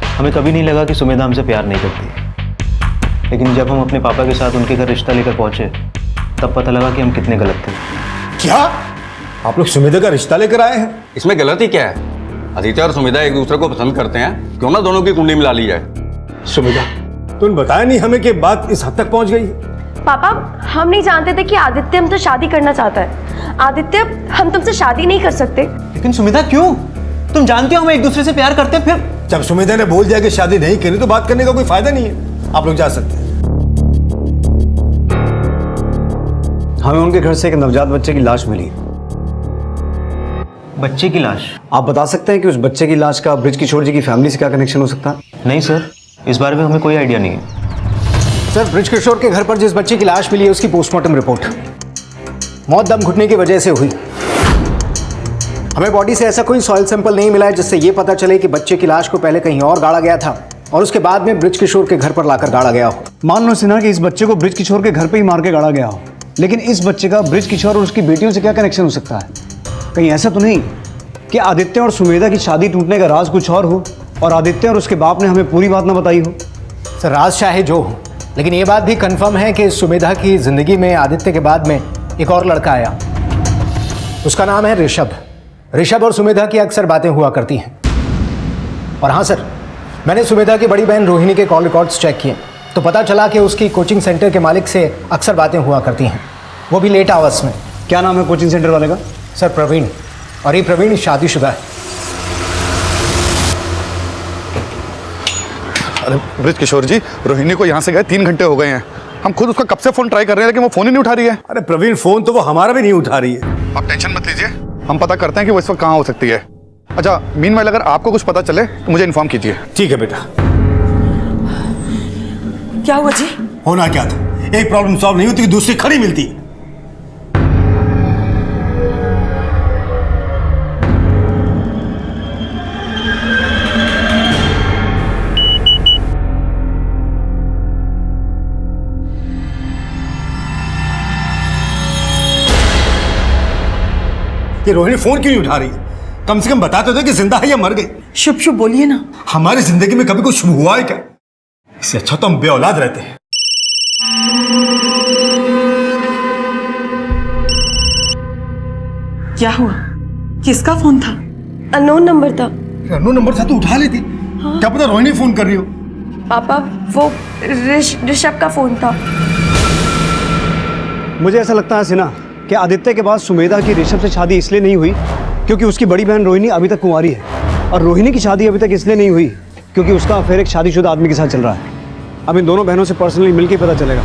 Speaker 1: हमें कभी नहीं लगा कि सुमेधा हमसे प्यार नहीं करती, लेकिन जब हम अपने पापा के साथ उनके घर रिश्ता लेकर पहुंचे तब पता लगा कि हम कितने गलत थे।
Speaker 21: क्या आप लोग सुमेधा का रिश्ता लेकर आए हैं?
Speaker 19: इसमें गलती क्या है? आदित्य और सुमेधा एक दूसरे को पसंद करते हैं, क्यों ना दोनों की कुंडली मिला ली जाए।
Speaker 21: सुमेधा तुमने बताया नहीं हमें कि बात इस हद तक पहुंच गई?
Speaker 6: पापा हम नहीं जानते थे कि आदित्य हमसे शादी करना चाहता है। आदित्य हम तुमसे शादी नहीं कर सकते।
Speaker 1: लेकिन सुमेधा क्यों? तुम जानते हो हम एक दूसरे से प्यार करते हैं। फिर
Speaker 21: जब सुमेधा ने बोल दिया कि शादी नहीं करनी तो बात करने का कोई फायदा नहीं है। आप लोग जा सकते हैं।
Speaker 7: हमें उनके घर से एक नवजात बच्चे की लाश मिली।
Speaker 1: बच्चे की लाश?
Speaker 7: आप बता सकते हैं कि उस बच्चे की लाश का ब्रिज किशोर जी की फैमिली से क्या कनेक्शन हो सकता है?
Speaker 1: नहीं सर, इस बारे में हमें कोई आइडिया नहीं है।
Speaker 2: सर ब्रिज किशोर के घर पर जिस बच्चे की लाश मिली है उसकी पोस्टमार्टम रिपोर्ट मौत दम घुटने की वजह से हुई। हमें बॉडी से ऐसा कोई सॉइल सैंपल नहीं मिला है जिससे ये पता चले कि बच्चे की लाश को पहले कहीं और गाड़ा गया था और उसके बाद में ब्रिज किशोर के घर पर लाकर गाड़ा गया हो।
Speaker 7: मान लो सिन्हा कि इस बच्चे को ब्रिज किशोर के घर पे ही मार के गाड़ा गया हो, लेकिन इस बच्चे का ब्रिज किशोर और उसकी बेटियों से क्या कनेक्शन हो सकता है? कहीं ऐसा तो नहीं कि आदित्य और सुमेधा की शादी टूटने का राज कुछ और हो और आदित्य और उसके बाप ने हमें पूरी बात ना बताई हो?
Speaker 2: सर राज चाहे जो हो, लेकिन ये बात भी कंफर्म है कि सुमेधा की जिंदगी में आदित्य के बाद में एक और लड़का आया। उसका नाम है ऋषभ। ऋषभ और सुमेधा की अक्सर बातें हुआ करती हैं। और हाँ सर, मैंने सुमेधा की बड़ी बहन रोहिणी के कॉल रिकॉर्ड्स चेक किए तो पता चला कि उसकी कोचिंग सेंटर के मालिक से अक्सर बातें हुआ करती हैं, वो भी लेट आवर्स में।
Speaker 7: क्या नाम है कोचिंग सेंटर वाले का?
Speaker 2: सर प्रवीण, और ये प्रवीण शादीशुदा है।
Speaker 21: अरे ब्रिज किशोर जी, रोहिणी को यहाँ से गए 3 घंटे हो गए हैं। हम खुद उसका कब से फोन ट्राई कर रहे हैं लेकिन वो फोन ही नहीं उठा रही है। अरे प्रवीण, फोन तो वो हमारा भी नहीं उठा रही है। आप टेंशन मत लीजिए, हम पता करते हैं कि वो इस वक्त कहाँ हो सकती है। अच्छा मीनवाइल अगर आपको कुछ पता चले तो मुझे इन्फॉर्म कीजिए। ठीक है बेटा।
Speaker 14: क्या हुआ जी?
Speaker 2: होना क्या था, एक प्रॉब्लम सॉल्व नहीं होती कि दूसरी खड़ी मिलती। ये रोहिणी फोन क्यों नहीं उठा रही? कम से कम बता तो दे कि जिंदा है या मर गई।
Speaker 14: शुभ शुभ बोलिए ना।
Speaker 2: हमारी जिंदगी में कभी कुछ शुभ हुआ है क्या? इससे अच्छा तो हम बेऔलाद रहते हैं।
Speaker 14: क्या हुआ? किसका फोन था?
Speaker 4: अननोन नंबर था।
Speaker 2: अननोन नंबर था तो उठा लेती।
Speaker 4: हाँ।
Speaker 2: क्या पता रोहिणी फोन कर रही हो।
Speaker 4: पापा वो ऋषभ का फोन था।
Speaker 8: मुझे ऐसा लगता है सिन्हा कि आदित्य के बाद सुमेधा की ऋषभ से शादी इसलिए नहीं हुई क्योंकि उसकी बड़ी बहन रोहिणी अभी तक कुंवारी है, और रोहिणी की शादी अभी तक इसलिए नहीं हुई क्योंकि उसका अफेयर एक शादीशुदा आदमी के साथ चल रहा है। अब इन दोनों बहनों से पर्सनली मिलकर पता चलेगा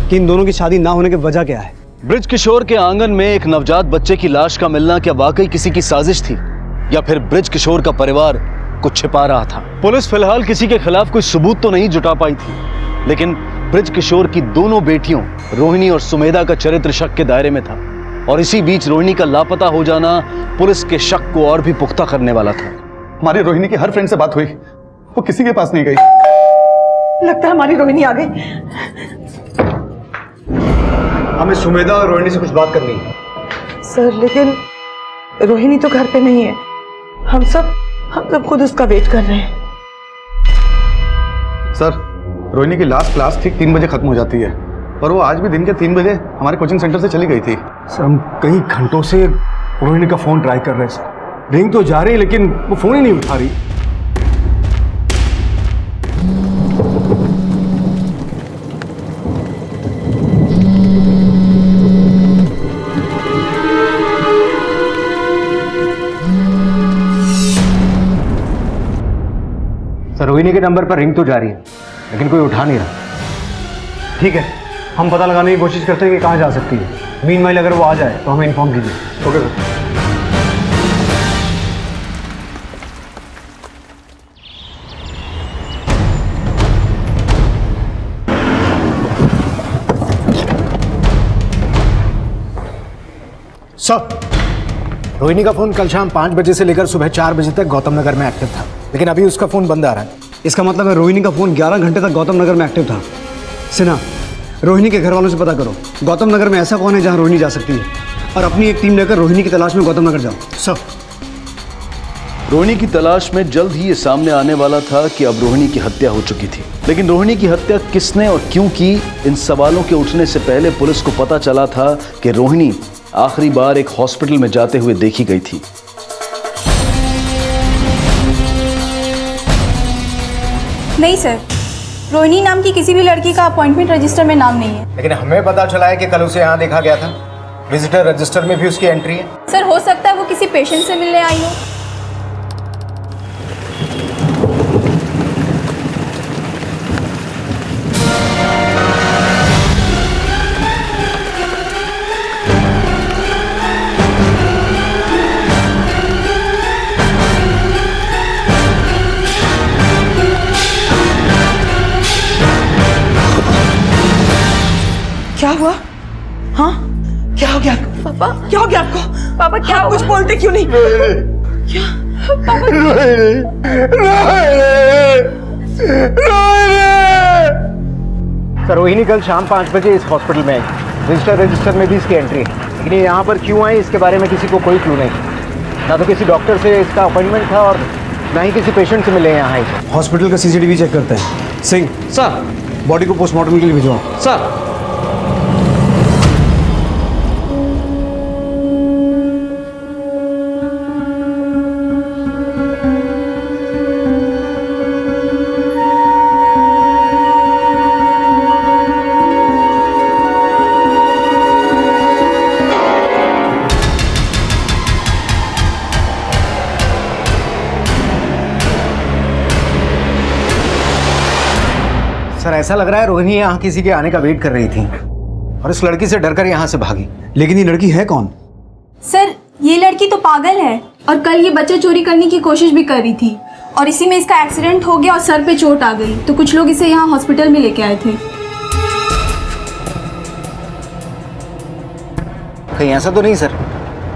Speaker 8: कि इन दोनों की शादी ना होने की वजह क्या है।
Speaker 7: ब्रिज किशोर के आंगन में एक नवजात बच्चे की लाश का मिलना क्या वाकई किसी की साजिश थी, या फिर ब्रिज किशोर का परिवार कुछ छिपा रहा था? पुलिस फिलहाल किसी के खिलाफ कोई सबूत तो नहीं जुटा पाई थी, लेकिन ब्रिज किशोर की दोनों बेटियों रोहिणी और सुमेधा का चरित्र शक के दायरे में था, और इसी बीच रोहिणी का लापता हो जाना पुलिस के शक को और भी पुख्ता करने वाला था।
Speaker 21: हमारी रोहिणी की हर फ्रेंड से बात हुई, वो किसी के पास नहीं गई।
Speaker 14: लगता है हमारी रोहिणी आ गई।
Speaker 8: हमें सुमेधा और रोहिणी से कुछ बात करनी है।
Speaker 14: सर लेकिन रोहिणी तो घर पे नहीं है। हम सब खुद उसका वेट कर रहे हैं।
Speaker 21: सर, रोहिणी की लास्ट क्लास ठीक 3 बजे खत्म हो जाती है, और वो आज भी दिन के 3 बजे हमारे कोचिंग सेंटर से चली गई थी।
Speaker 2: सर हम कई घंटों से रोहिणी का फोन ट्राई कर रहे हैं सर। रिंग तो जा रही है लेकिन वो फोन ही नहीं उठा रही।
Speaker 1: सर रोहिणी के नंबर पर रिंग तो जा रही है लेकिन कोई उठा नहीं रहा।
Speaker 8: ठीक है, हम पता लगाने की कोशिश करते हैं कि कहाँ जा सकती है। मीनवाइल अगर वो आ जाए तो हमें इन्फॉर्म कीजिए। Okay sir.
Speaker 2: सर रोहिणी का फोन कल शाम 5 बजे से लेकर सुबह 4 बजे तक गौतम नगर में एक्टिव था, लेकिन अभी उसका फोन बंद आ रहा है।
Speaker 8: इसका मतलब है रोहिणी का फोन 11 घंटे तक गौतम नगर में एक्टिव था। सिन्हा, रोहिणी के घर वालों से पता करो गौतम नगर में ऐसा कौन है जहां रोहिणी जा सकती है, और अपनी एक टीम लेकर रोहिणी की तलाश में गौतम नगर जाओ।
Speaker 2: सर
Speaker 7: रोहिणी की तलाश में जल्द ही ये सामने आने वाला था कि अब रोहिणी की हत्या हो चुकी थी, लेकिन रोहिणी की हत्या किसने और क्यों की, इन सवालों के उठने से पहले पुलिस को पता चला था कि रोहिणी आखिरी बार एक हॉस्पिटल में जाते हुए देखी गई थी।
Speaker 6: नहीं सर, रोहिणी नाम की किसी भी लड़की का अपॉइंटमेंट रजिस्टर में नाम नहीं है।
Speaker 2: लेकिन हमें पता चला है कि कल उसे यहाँ देखा गया था। विजिटर रजिस्टर में भी उसकी एंट्री है।
Speaker 6: सर हो सकता है वो किसी पेशेंट से मिलने आई हो।
Speaker 14: क्या हुआ? हाँ क्या हो गया पापा? क्या हो गया आपको?
Speaker 4: पापा क्या
Speaker 14: आप कुछ बोलते क्यों नहीं? क्या
Speaker 2: सर रोहिणी कल शाम 5 बजे इस हॉस्पिटल में आई। रजिस्टर में भी इसकी एंट्री है, लेकिन ये यहाँ पर क्यों आई इसके बारे में किसी को कोई क्लू नहीं। ना तो किसी डॉक्टर से इसका अपॉइंटमेंट था और ना ही किसी पेशेंट से मिले यहाँ आई।
Speaker 8: हॉस्पिटल का सीसीटीवी चेक करते हैं। सिंह सर, बॉडी को पोस्टमार्टम के लिए भिजवाओ।
Speaker 23: सर
Speaker 2: सर ऐसा लग रहा है रोहिणी यहाँ किसी के आने का वेट कर रही थी और इस लड़की से डरकर यहाँ से भागी।
Speaker 8: लेकिन ये लड़की है कौन?
Speaker 6: सर ये लड़की तो पागल है और कल ये बच्चा चोरी करने की कोशिश भी कर रही थी और इसी में इसका एक्सीडेंट हो गया और सर पे चोट आ गई, तो कुछ लोग इसे यहाँ हॉस्पिटल में लेके आए थे।
Speaker 2: कहीं ऐसा तो नहीं सर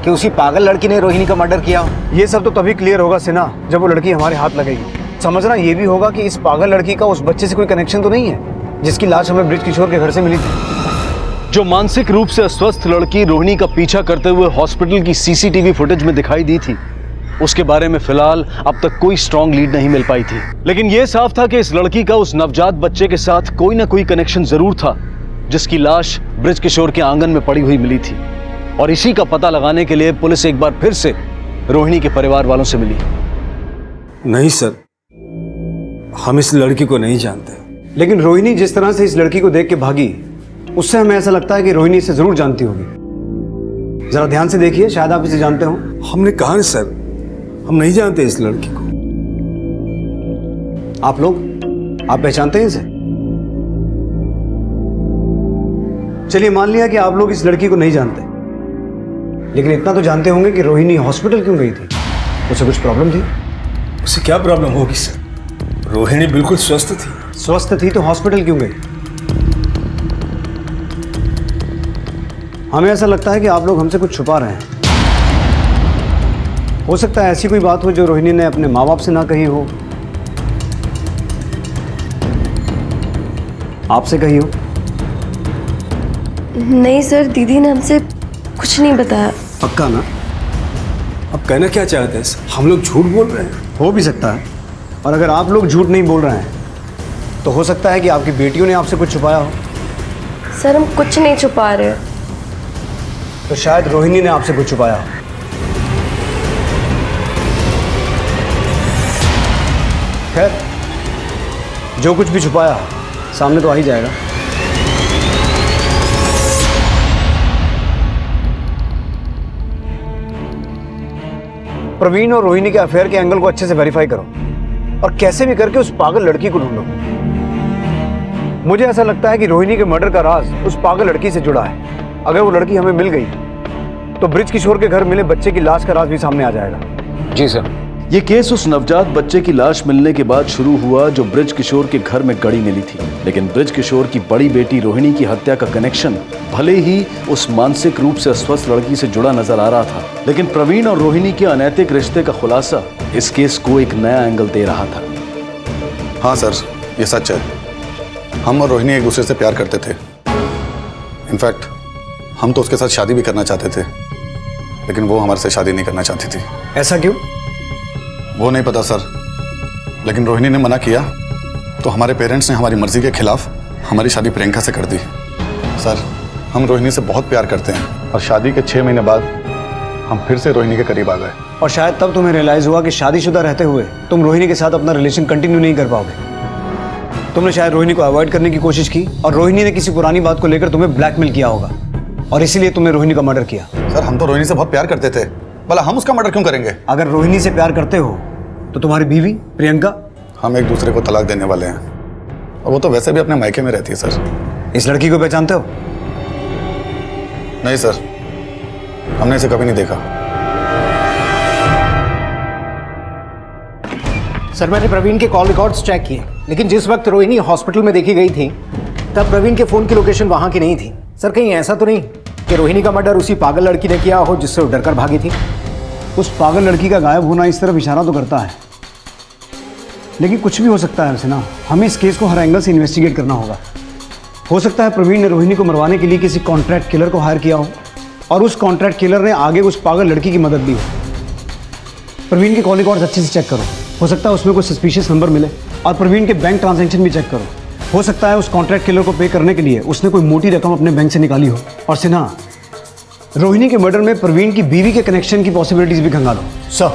Speaker 2: कि उसी पागल लड़की ने रोहिणी का मर्डर किया?
Speaker 5: ये सब तो तभी क्लियर होगा सिन्हा जब वो लड़की हमारे हाथ लगेगी। समझना ये भी होगा कि इस पागल लड़की का उस बच्चे से कोई कनेक्शन तो नहीं है जिसकी लाश हमें ब्रिज किशोर के घर से मिली थी।
Speaker 7: जो मानसिक रूप से अस्वस्थ लड़की रोहिणी का पीछा करते हुए हॉस्पिटल की सीसीटीवी फुटेज में दिखाई दी थी, उसके बारे में फिलहाल अब तक कोई स्ट्रॉन्ग लीड नहीं मिल पाई थी। लेकिन यह साफ था कि इस लड़की का उस नवजात बच्चे के साथ कोई ना कोई कनेक्शन जरूर था, जिसकी लाश ब्रिज किशोर के आंगन में पड़ी हुई मिली थी। और इसी का पता लगाने के लिए पुलिस एक बार फिर से रोहिणी के परिवार वालों से मिली।
Speaker 8: नहीं सर, हम इस लड़की को नहीं जानते, लेकिन रोहिणी जिस तरह से इस लड़की को देख के भागी, उससे हमें ऐसा लगता है कि रोहिणी इसे जरूर जानती होगी। जरा ध्यान से देखिए, शायद आप इसे जानते हो। हमने कहा ना सर, हम नहीं जानते इस लड़की को। आप लोग, आप पहचानते हैं इसे? चलिए मान लिया कि आप लोग इस लड़की को नहीं जानते, लेकिन इतना तो जानते होंगे कि रोहिणी हॉस्पिटल क्यों गई थी? उसे कुछ प्रॉब्लम थी?
Speaker 13: उसे क्या प्रॉब्लम होगी सर? रोहिणी बिल्कुल स्वस्थ थी।
Speaker 8: स्वस्थ थी तो हॉस्पिटल क्यों गई? हमें ऐसा लगता है कि आप लोग हमसे कुछ छुपा रहे हैं। हो सकता है ऐसी कोई बात हो जो रोहिणी ने अपने माँ बाप से ना कही हो, आपसे कही हो।
Speaker 4: नहीं सर, दीदी ने हमसे कुछ नहीं बताया।
Speaker 8: पक्का ना? अब कहना क्या चाहते हैं? हम लोग झूठ बोल रहे हैं? हो भी सकता है। और अगर आप लोग झूठ नहीं बोल रहे हैं तो हो सकता है कि आपकी बेटियों ने आपसे कुछ छुपाया हो।
Speaker 4: सर हम कुछ नहीं छुपा रहे।
Speaker 8: तो शायद रोहिणी ने आपसे कुछ छुपाया हो। खैर, जो कुछ भी छुपाया सामने तो आ ही जाएगा। प्रवीण और रोहिणी के अफेयर के एंगल को अच्छे से वेरीफाई करो और कैसे भी करके उस पागल लड़की को ढूंढो। मुझे ऐसा लगता है कि रोहिणी के मर्डर का राज उस पागल लड़की से जुड़ा है। अगर वो लड़की हमें मिल गई तो ब्रिज किशोर के घर मिले बच्चे की लाश का राज भी सामने आ जाएगा।
Speaker 7: जी सर। ये केस उस नवजात बच्चे की लाश मिलने के बाद शुरू हुआ जो ब्रिज किशोर के घर में गड़ी मिली थी। लेकिन ब्रिज किशोर की बड़ी बेटी रोहिणी की हत्या का कनेक्शन भले ही उस मानसिक रूप से अस्वस्थ लड़की से जुड़ा नजर आ रहा था, लेकिन प्रवीण और रोहिणी के अनैतिक रिश्ते का खुलासा इस केस को एक नया एंगल दे रहा था।
Speaker 21: हाँ सर, ये सच है। हम और रोहिणी एक दूसरे से प्यार करते थे। इनफैक्ट हम तो उसके साथ शादी भी करना चाहते थे, लेकिन वो हमारे से शादी नहीं करना चाहती थी।
Speaker 8: ऐसा क्यों?
Speaker 21: वो नहीं पता सर, लेकिन रोहिणी ने मना किया तो हमारे पेरेंट्स ने हमारी मर्जी के खिलाफ हमारी शादी प्रियंका से कर दी। सर, हम रोहिणी से बहुत प्यार करते हैं और शादी के 6 महीने बाद हम फिर से रोहिणी के करीब आ गए।
Speaker 8: और शायद तब तुम्हें रियलाइज हुआ कि शादीशुदा रहते हुए तुम रोहिणी के साथ अपना रिलेशन कंटिन्यू नहीं कर पाओगे। तुमने शायद रोहिणी को अवॉइड करने की कोशिश की और रोहिणी ने किसी पुरानी बात को लेकर तुम्हें ब्लैकमेल किया होगा और इसीलिए तुमने रोहिणी का मर्डर किया।
Speaker 21: सर, हम तो रोहिणी से बहुत प्यार करते थे, भला हम उसका मर्डर क्यों करेंगे?
Speaker 8: अगर रोहिणी से प्यार करते हो तो तुम्हारी बीवी प्रियंका?
Speaker 21: हम एक दूसरे को तलाक देने वाले हैं और वो तो वैसे भी अपने मायके में रहती है। सर,
Speaker 8: इस लड़की को पहचानते हो?
Speaker 21: नहीं सर, हमने इसे कभी नहीं देखा।
Speaker 2: सर, मैंने प्रवीण के कॉल रिकॉर्ड्स चेक किए, लेकिन जिस वक्त रोहिणी हॉस्पिटल में देखी गई थी तब प्रवीण के फोन की लोकेशन वहां की नहीं थी। सर, कहीं ऐसा तो नहीं कि रोहिणी का मर्डर उसी पागल लड़की ने किया हो जिससे वो डरकर भागी थी?
Speaker 8: उस पागल लड़की का गायब होना इस तरफ इशारा तो करता है, लेकिन कुछ भी हो सकता है अर्चना। हमें इस केस को हर एंगल से इन्वेस्टिगेट करना होगा। हो सकता है प्रवीण ने रोहिणी को मरवाने के लिए किसी कॉन्ट्रैक्ट किलर को हायर किया हो और उस कॉन्ट्रैक्ट किलर ने आगे उस पागल लड़की की मदद ली हो। प्रवीण के कॉल रिकॉर्ड्स अच्छे से चेक करो, हो सकता है उसमें कोई सस्पिशियस नंबर मिले। और प्रवीण के बैंक ट्रांजैक्शन भी चेक करो, हो सकता है उस कॉन्ट्रैक्ट किलर को पे करने के लिए उसने कोई मोटी रकम अपने बैंक से निकाली हो। और सिन्हा, रोहिणी के मर्डर में प्रवीण की बीवी के कनेक्शन की पॉसिबिलिटीज भी खंगालो।
Speaker 7: सर,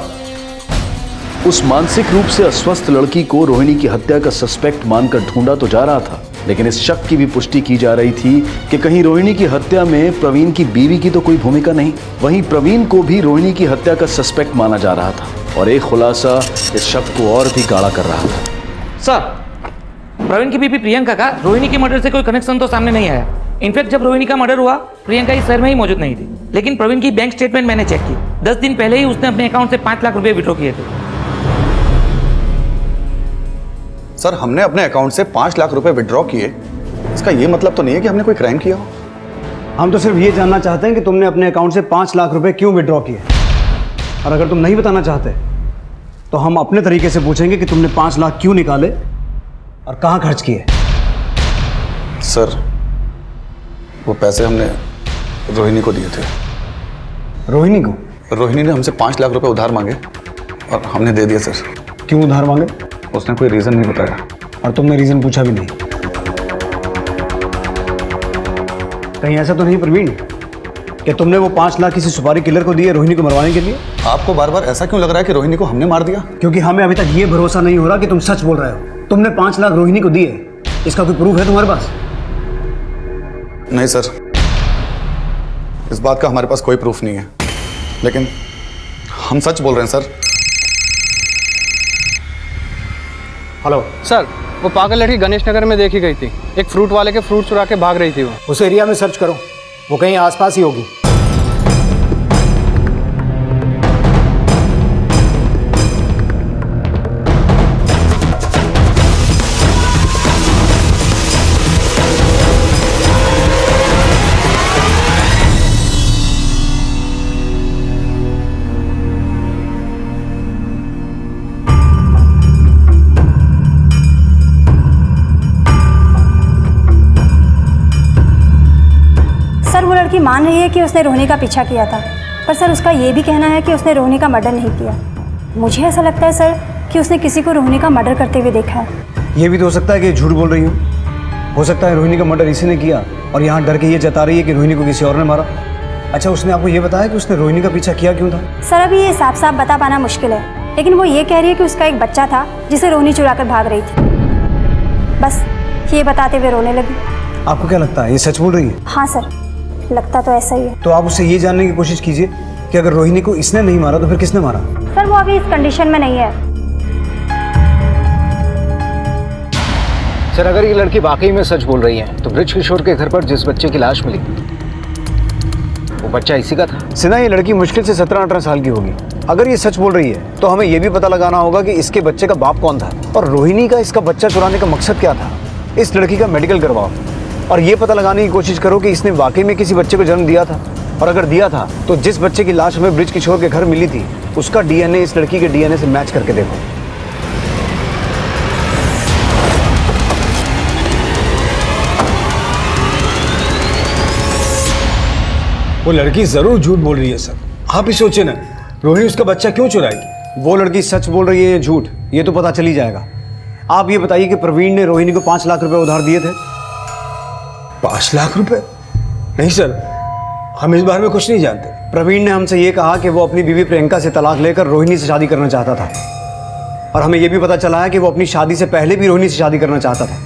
Speaker 7: उस मानसिक रूप से अस्वस्थ लड़की को रोहिणी की हत्या का सस्पेक्ट मानकर ढूंढा तो जा रहा था, लेकिन इस शक की भी पुष्टि की जा रही थी कि कहीं रोहिणी की हत्या में प्रवीण की बीवी की तो कोई भूमिका नहीं। वहीं प्रवीण को भी रोहिणी की हत्या का सस्पेक्ट माना जा रहा था और एक खुलासा इस शक को और भी गाढ़ा कर रहा था।
Speaker 20: सर, प्रवीण की बीवी प्रियंका का रोहिणी के मर्डर से कोई कनेक्शन तो सामने नहीं आया। इनफैक्ट जब रोहिणी का मर्डर हुआ प्रियंका इस शहर में ही मौजूद नहीं थी। लेकिन प्रवीण की बैंक स्टेटमेंट मैंने चेक की, 10 दिन पहले ही उसने अपने अकाउंट से 5 लाख रुपए विड्रॉ किए थे।
Speaker 21: सर हमने अपने अकाउंट से 5 लाख रुपए विड्रॉ किए, इसका ये मतलब तो नहीं है कि हमने कोई क्राइम किया हो।
Speaker 5: हम तो सिर्फ ये जानना चाहते हैं कि तुमने अपने अकाउंट से 5 लाख रुपए क्यों विड्रॉ किए, और अगर तुम नहीं बताना चाहते तो हम अपने तरीके से पूछेंगे कि तुमने 5 लाख क्यों निकाले और कहाँ खर्च किए।
Speaker 21: सर वो पैसे हमने रोहिणी को दिए थे।
Speaker 5: रोहिणी को?
Speaker 21: रोहिणी ने हमसे 5 लाख रुपए उधार मांगे और हमने दे दिया सर।
Speaker 5: क्यों उधार मांगे?
Speaker 21: उसने कोई रीज़न नहीं बताया।
Speaker 5: और तुमने रीज़न पूछा भी नहीं? कहीं ऐसा तो नहीं प्रवीण कि तुमने वो 5 लाख किसी सुपारी किलर को दिए रोहिणी को मरवाने के लिए?
Speaker 21: आपको बार बार ऐसा क्यों लग रहा है कि रोहिणी को हमने मार दिया?
Speaker 5: क्योंकि हमें अभी तक ये भरोसा नहीं हो रहा कि तुम सच बोल रहे हो। तुमने 5 लाख रोहिणी को दिए, इसका कोई प्रूफ है तुम्हारे पास?
Speaker 21: नहीं सर, इस बात का हमारे पास कोई प्रूफ नहीं है, लेकिन हम सच बोल रहे हैं सर।
Speaker 2: हेलो
Speaker 9: सर, वो पागल लड़की गणेश नगर में देखी गई थी। एक फ्रूट वाले के फ्रूट चुरा के भाग रही थी वो।
Speaker 2: उस एरिया में सर्च करो, वो कहीं आसपास ही होगी।
Speaker 3: लड़की मान रही है कि उसने रोहिणी का पीछा किया था, पर सर उसका ये भी कहना है कि उसने रोहिणी का मर्डर नहीं किया। मुझे ऐसा लगता है सर कि उसने किसी को रोहिणी का मर्डर करते हुए देखा है।
Speaker 5: ये भी तो हो सकता है कि झूठ बोल रही हो सकता है रोहिणी का मर्डर इसी ने किया और यहाँ डर के ये जता रही है कि रोहिणी को किसी और ने मारा। अच्छा, उसने आपको ये बताया कि उसने रोहिणी का पीछा किया क्यों था?
Speaker 3: सर अभी ये साफ साफ बता पाना मुश्किल है, लेकिन वो ये कह रही है कि उसका एक बच्चा था जिसे रोहिणी चुरा कर भाग रही थी। बस ये बताते हुए रोने लगी।
Speaker 5: आपको क्या लगता है ये सच बोल रही है?
Speaker 3: हाँ सर, लगता तो ऐसा ही है।
Speaker 5: तो आप उससे ये जानने की कोशिश कीजिए कि अगर रोहिणी को इसने नहीं मारा तो फिर किसने मारा?
Speaker 3: सर वो अभी इस कंडीशन में नहीं है।
Speaker 2: सर अगर ये लड़की वाकई में सच बोल रही है तो ब्रिज किशोर के घर पर जिस बच्चे की लाश मिली वो बच्चा इसी का था।
Speaker 5: सिन्हा, ये लड़की मुश्किल से 17-18 साल की होगी। अगर ये सच बोल रही है तो हमें ये भी पता लगाना होगा कि इसके बच्चे का बाप कौन था और रोहिणी का इसका बच्चा चुराने का मकसद क्या था। इस लड़की का मेडिकल करवाओ और ये पता लगाने की कोशिश करो कि इसने वाकई में किसी बच्चे को जन्म दिया था, और अगर दिया था तो जिस बच्चे की लाश हमें ब्रिज किशोर के घर मिली थी उसका डीएनए इस लड़की के डीएनए से मैच करके देखो।
Speaker 13: वो लड़की जरूर झूठ बोल रही है सर। आप ही सोचिए ना, रोहिणी उसका बच्चा क्यों चुराएगी?
Speaker 5: वो लड़की सच बोल रही है या झूठ, ये तो पता चल ही जाएगा। आप ये बताइए कि प्रवीण ने रोहिणी को 5 लाख रुपए उधार दिए थे?
Speaker 13: 5 लाख रुपए? नहीं सर, हम इस बारे में कुछ नहीं जानते।
Speaker 5: प्रवीण ने हमसे ये कहा कि वो अपनी बीवी प्रियंका से तलाक लेकर रोहिणी से शादी करना चाहता था, और हमें ये भी पता चला है कि वो अपनी शादी से पहले भी रोहिणी से शादी करना चाहता था,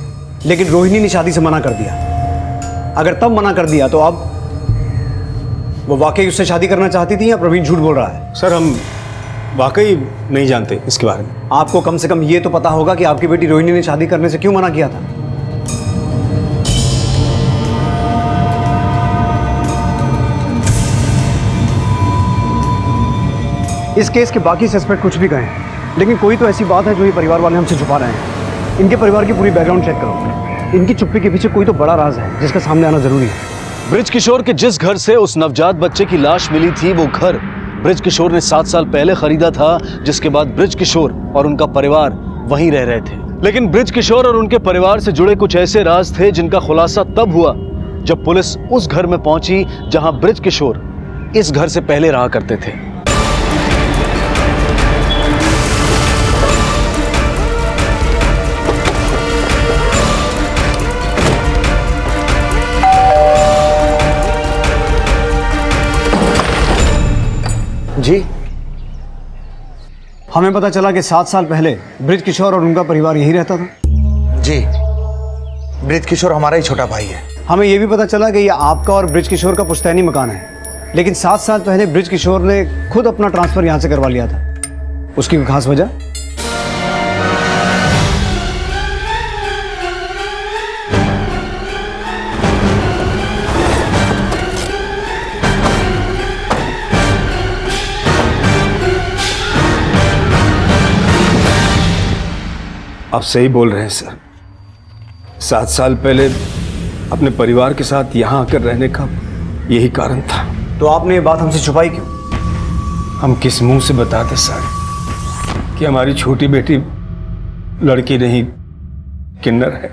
Speaker 5: लेकिन रोहिणी ने शादी से मना कर दिया। अगर तब मना कर दिया तो अब वो वाकई उससे शादी करना चाहती थी या प्रवीण झूठ बोल रहा है?
Speaker 13: सर हम वाकई नहीं जानते इसके बारे में।
Speaker 5: आपको कम से कम ये तो पता होगा कि आपकी बेटी रोहिणी ने शादी करने से क्यों मना किया था। इस केस के बाकी सस्पेक्ट कुछ भी कहें, लेकिन कोई तो ऐसी बात है जो ये परिवार वाले हमसे छुपा रहे हैं। इनके परिवार की पूरी बैकग्राउंड चेक करो। इनकी चुप्पी के पीछे कोई तो बड़ा राज है जिसका सामने आना जरूरी है।
Speaker 7: ब्रिज किशोर के जिस घर से उस नवजात बच्चे की लाश मिली थी, वो घर ब्रिज किशोर ने 7 साल पहले खरीदा था, जिसके बाद ब्रिज किशोर और उनका परिवार वहीं रह रहे थे। लेकिन ब्रिज किशोर और उनके परिवार से जुड़े कुछ ऐसे राज थे जिनका खुलासा तब हुआ जब पुलिस उस घर में पहुंची जहां ब्रिज किशोर इस घर से पहले रहा करते थे।
Speaker 5: जी, हमें पता चला कि 7 साल पहले ब्रिज किशोर और उनका परिवार यही रहता था।
Speaker 12: जी, ब्रिज किशोर हमारा ही छोटा भाई है।
Speaker 5: हमें यह भी पता चला कि यह आपका और ब्रिज किशोर का पुश्तैनी मकान है, लेकिन 7 साल पहले ब्रिज किशोर ने खुद अपना ट्रांसफर यहाँ से करवा लिया था। उसकी कोई खास वजह?
Speaker 13: आप सही बोल रहे हैं सर। 7 साल पहले अपने परिवार के साथ यहाँ आकर रहने का यही कारण था।
Speaker 5: तो आपने ये बात हमसे छुपाई क्यों?
Speaker 13: हम किस मुंह से बताते सर कि हमारी छोटी बेटी लड़की नहीं किन्नर है।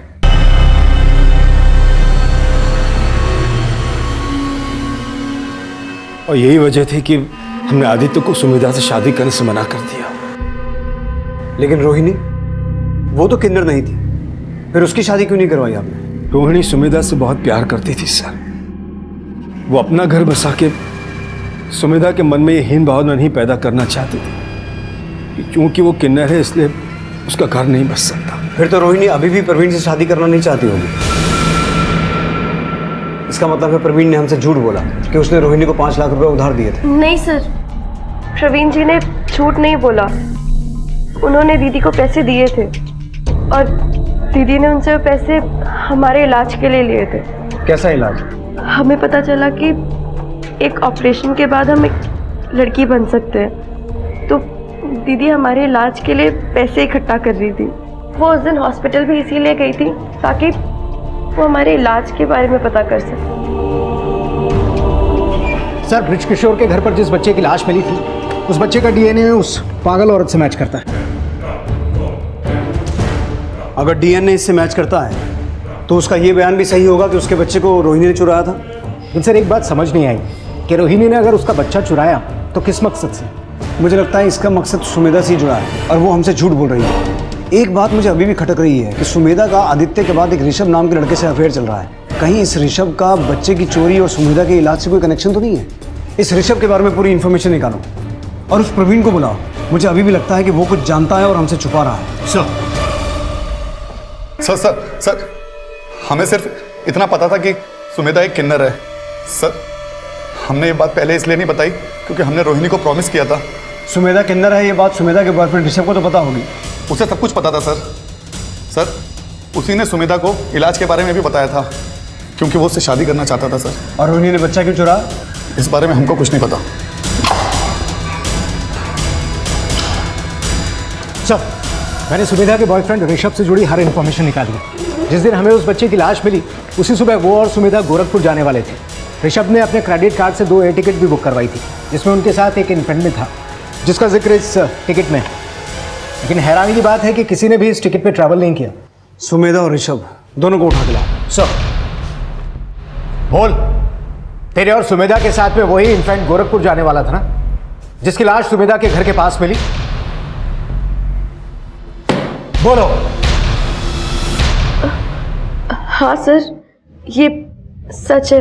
Speaker 13: और यही वजह थी कि हमने आदित्य को सुमेधा से शादी करने से मना कर दिया।
Speaker 5: लेकिन रोहिणी, वो तो किन्नर नहीं थी, फिर उसकी शादी क्यों नहीं करवाई आपने?
Speaker 13: रोहिणी सुमेधा से बहुत प्यार करती थी सर। वो अपना घर बसा के सुमेधा के मन में ये हीन भावना नहीं पैदा करना चाहती थी कि क्योंकि वो किन्नर है इसलिए उसका घर नहीं बस सकता।
Speaker 5: फिर तो रोहिणी अभी भी प्रवीण से शादी करना नहीं चाहती होगी। इसका मतलब है प्रवीण ने हमसे झूठ बोला कि उसने रोहिणी को 5 लाख रुपए उधार दिए थे।
Speaker 4: नहीं सर, प्रवीण जी ने झूठ नहीं बोला। उन्होंने दीदी को पैसे दिए थे और दीदी ने उनसे वो पैसे हमारे इलाज के लिए लिए थे।
Speaker 5: कैसा इलाज?
Speaker 4: हमें पता चला कि एक ऑपरेशन के बाद हम एक लड़की बन सकते हैं, तो दीदी हमारे इलाज के लिए पैसे इकट्ठा कर रही थी। वो उस दिन हॉस्पिटल भी इसीलिए गई थी ताकि वो हमारे इलाज के बारे में पता कर सके।
Speaker 2: सर, ब्रिज किशोर के घर पर जिस बच्चे की लाश मिली थी उस बच्चे का डीएनए उस पागल औरत से मैच करता है।
Speaker 5: अगर डीएनए इससे मैच करता है तो उसका ये बयान भी सही होगा कि उसके बच्चे को रोहिणी ने चुराया था।
Speaker 2: लेकिन सर, एक बात समझ नहीं आई कि रोहिणी ने अगर उसका बच्चा चुराया तो किस मकसद से?
Speaker 5: मुझे लगता है इसका मकसद सुमेधा से ही जुड़ा है और वो हमसे झूठ बोल रही है। एक बात मुझे अभी भी खटक रही है कि सुमेधा का आदित्य के बाद एक ऋषभ नाम के लड़के से अफेयर चल रहा है। कहीं इस ऋषभ का बच्चे की चोरी और सुमेधा के इलाज से कोई कनेक्शन तो नहीं है? इस ऋषभ के बारे में पूरी इन्फॉर्मेशन निकालो और उस प्रवीण को बुलाओ। मुझे अभी भी लगता है कि वो कुछ जानता है और हमसे छुपा रहा है।
Speaker 21: सर, हमें सिर्फ इतना पता था कि सुमेधा एक किन्नर है। सर, हमने ये बात पहले इसलिए नहीं बताई क्योंकि हमने रोहिणी को प्रॉमिस किया था।
Speaker 5: सुमेधा किन्नर है ये बात सुमेधा के बॉयफ्रेंड ऋषभ को तो पता होगी।
Speaker 21: उसे सब कुछ पता था सर, उसी ने सुमेधा को इलाज के बारे में भी बताया था क्योंकि वो उससे शादी करना चाहता था सर।
Speaker 5: और रोहिणी ने बच्चा क्यों चुराया?
Speaker 21: इस बारे में हमको कुछ नहीं पता।
Speaker 2: सर, मैंने सुमेधा के बॉयफ्रेंड ऋषभ से जुड़ी हर इन्फॉर्मेशन निकाली। जिस दिन हमें उस बच्चे की लाश मिली उसी सुबह वो और सुमेधा गोरखपुर जाने वाले थे। ऋषभ ने अपने क्रेडिट कार्ड से 2 एयर टिकट भी बुक करवाई थी जिसमें उनके साथ एक इन्फेंट भी था जिसका जिक्र इस टिकट में है। लेकिन हैरानी की बात है कि किसी ने भी इस टिकट पे ट्रैवल नहीं किया।
Speaker 5: सुमेधा और ऋषभ दोनों को उठा के लाओ।
Speaker 2: सर, बोल, तेरे और सुमेधा के साथ में वही इन्फेंट गोरखपुर जाने वाला था ना, जिसकी लाश सुमेधा के घर के पास मिली? बोलो।
Speaker 4: हाँ सर, ये सच है।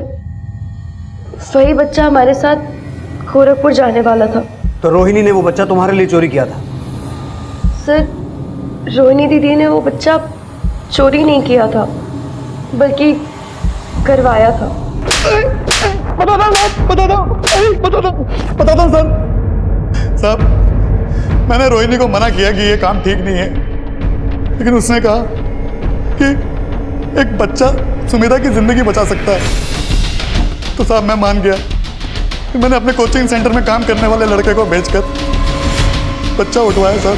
Speaker 4: वही बच्चा हमारे साथ गोरखपुर जाने वाला था।
Speaker 5: तो रोहिणी ने वो बच्चा तुम्हारे लिए चोरी किया था?
Speaker 4: सर, रोहिणी दीदी ने वो बच्चा चोरी नहीं किया था बल्कि करवाया था।
Speaker 21: बता दो सर, मैंने रोहिणी को मना किया कि ये काम ठीक नहीं है, लेकिन उसने कहा कि एक बच्चा सुमेधा की जिंदगी बचा सकता है। तो साहब मैं मान गया कि मैंने अपने कोचिंग सेंटर में काम करने वाले लड़के को भेजकर बच्चा उठवाया सर।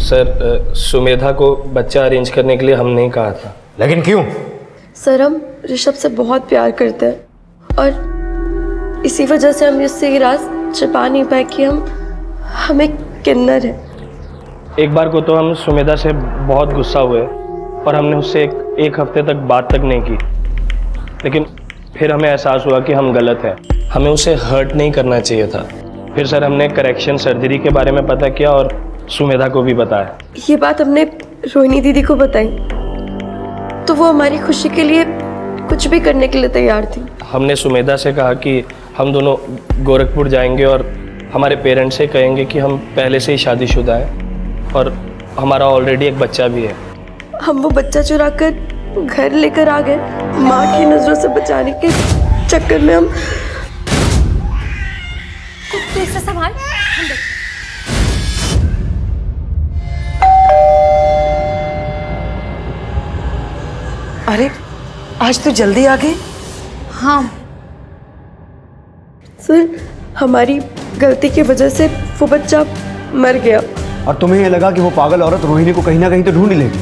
Speaker 11: सर, सुमेधा को बच्चा अरेंज करने के लिए हम नहीं कहा था।
Speaker 2: लेकिन क्यों?
Speaker 4: सर, हम ऋषभ से बहुत प्यार करते हैं और इसी वजह से हम उससे ये राज छिपा नहीं पाए कि हम एक किन्नर है।
Speaker 11: एक बार को तो हम सुमेधा से बहुत गुस्सा हुए और हमने उससे एक हफ्ते तक बात तक नहीं की, लेकिन फिर हमें एहसास हुआ कि हम गलत हैं। हमें उसे हर्ट नहीं करना चाहिए था। फिर सर हमने करेक्शन सर्जरी के बारे में पता किया और सुमेधा को भी बताया।
Speaker 4: ये बात हमने रोहिणी दीदी को बताई तो वो हमारी खुशी के लिए कुछ भी करने के लिए तैयार थी।
Speaker 11: हमने सुमेधा से कहा कि हम दोनों गोरखपुर जाएंगे और हमारे पेरेंट्स से कहेंगे कि हम पहले से ही शादीशुदा हैं और हमारा ऑलरेडी एक बच्चा भी है।
Speaker 4: हम वो बच्चा चुरा कर घर लेकर आ गए। माँ की नजरों से बचाने के चक्कर में हम
Speaker 10: तू इसे संभाल।
Speaker 14: अरे आज तो जल्दी आ गई।
Speaker 4: हाँ सर, हमारी गलती की वजह से वो बच्चा मर गया।
Speaker 5: और तुम्हें ये लगा कि वो पागल औरत रोहिणी को कहीं ना कहीं तो ढूंढ ही लेगी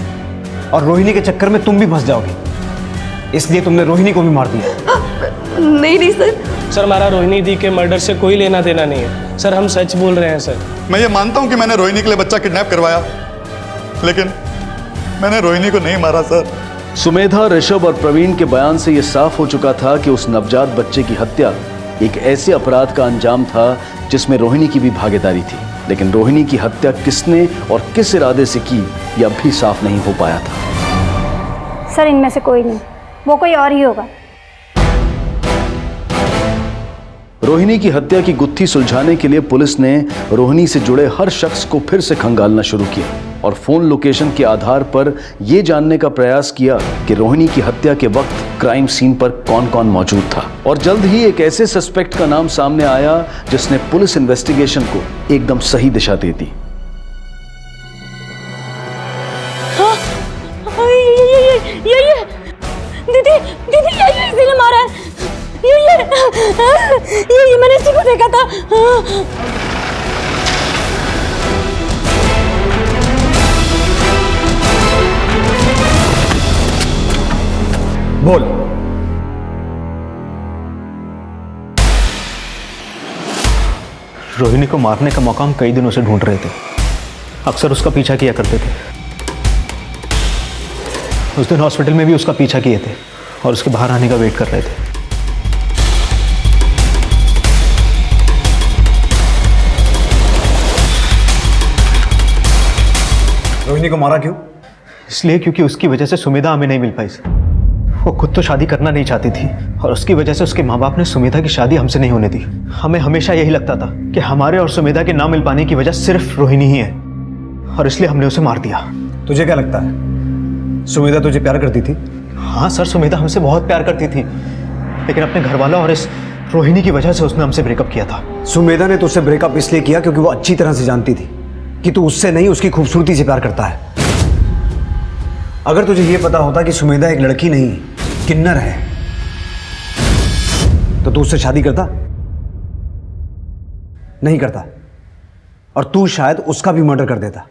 Speaker 5: और रोहिणी के चक्कर में तुम भी फंस जाओगे, इसलिए तुमने रोहिणी को भी मार दिया।
Speaker 4: नहीं नहीं सर।
Speaker 11: सर हमारा रोहिणी दी के मर्डर से कोई लेना देना नहीं है सर, हम सच बोल रहे हैं सर।
Speaker 21: मैं ये मानता हूं कि मैंने रोहिणी के लिए बच्चा किडनैप करवाया, लेकिन मैंने रोहिणी को नहीं मारा सर।
Speaker 7: सुमेधा, ऋषभ और प्रवीण के बयान से यह साफ हो चुका था कि उस नवजात बच्चे की हत्या एक ऐसे अपराध का अंजाम था जिसमें रोहिणी की भी भागीदारी थी। लेकिन रोहिणी की हत्या किसने और किस इरादे से की, यह अब भी साफ नहीं हो पाया था।
Speaker 3: सर इनमें से कोई नहीं, वो कोई और ही होगा।
Speaker 7: रोहिणी की हत्या की गुत्थी सुलझाने के लिए पुलिस ने रोहिणी से जुड़े हर शख्स को फिर से खंगालना शुरू किया और फोन लोकेशन के आधार पर यह जानने का प्रयास किया कि रोहिणी की हत्या के वक्त क्राइम सीन पर कौन कौन मौजूद था। और जल्द ही एक ऐसे सस्पेक्ट का नाम सामने आया जिसने पुलिस इन्वेस्टिगेशन को एकदम सही दिशा दे दी।
Speaker 10: दीदी इसी ने मारा है। ये मैंने इसी को देखा था।
Speaker 5: बोल।
Speaker 1: रोहिणी को मारने का मौका हम कई दिनों से ढूंढ रहे थे, अक्सर उसका पीछा किया करते थे। उस दिन हॉस्पिटल में भी उसका पीछा किए थे और उसके बाहर आने का वेट कर रहे थे।
Speaker 5: रोहिणी को मारा क्यों?
Speaker 1: इसलिए क्योंकि उसकी वजह से सुमेधा हमें नहीं मिल पाई सर। वो खुद तो शादी करना नहीं चाहती थी और उसकी वजह से उसके माँ बाप ने सुमेधा की शादी हमसे नहीं होने दी। हमें हमेशा यही लगता था कि हमारे और सुमेधा के ना मिल पाने की वजह सिर्फ रोहिणी ही है और इसलिए हमने उसे मार दिया।
Speaker 5: तुझे क्या लगता है सुमेधा तुझे प्यार करती थी?
Speaker 1: हाँ सर, सुमेधा हमसे बहुत प्यार करती थी, लेकिन अपने घर वालों और इस रोहिणी की वजह से उसने हमसे ब्रेकअप किया था।
Speaker 5: सुमेधा ने तुझसे ब्रेकअप इसलिए किया क्योंकि वो अच्छी तरह से जानती थी कि तू उससे नहीं उसकी खूबसूरती से प्यार करता है। अगर तुझे यह पता होता कि सुमेधा एक लड़की नहीं किन्नर है तो तू उससे शादी करता? नहीं करता, और तू शायद उसका भी मर्डर कर देता।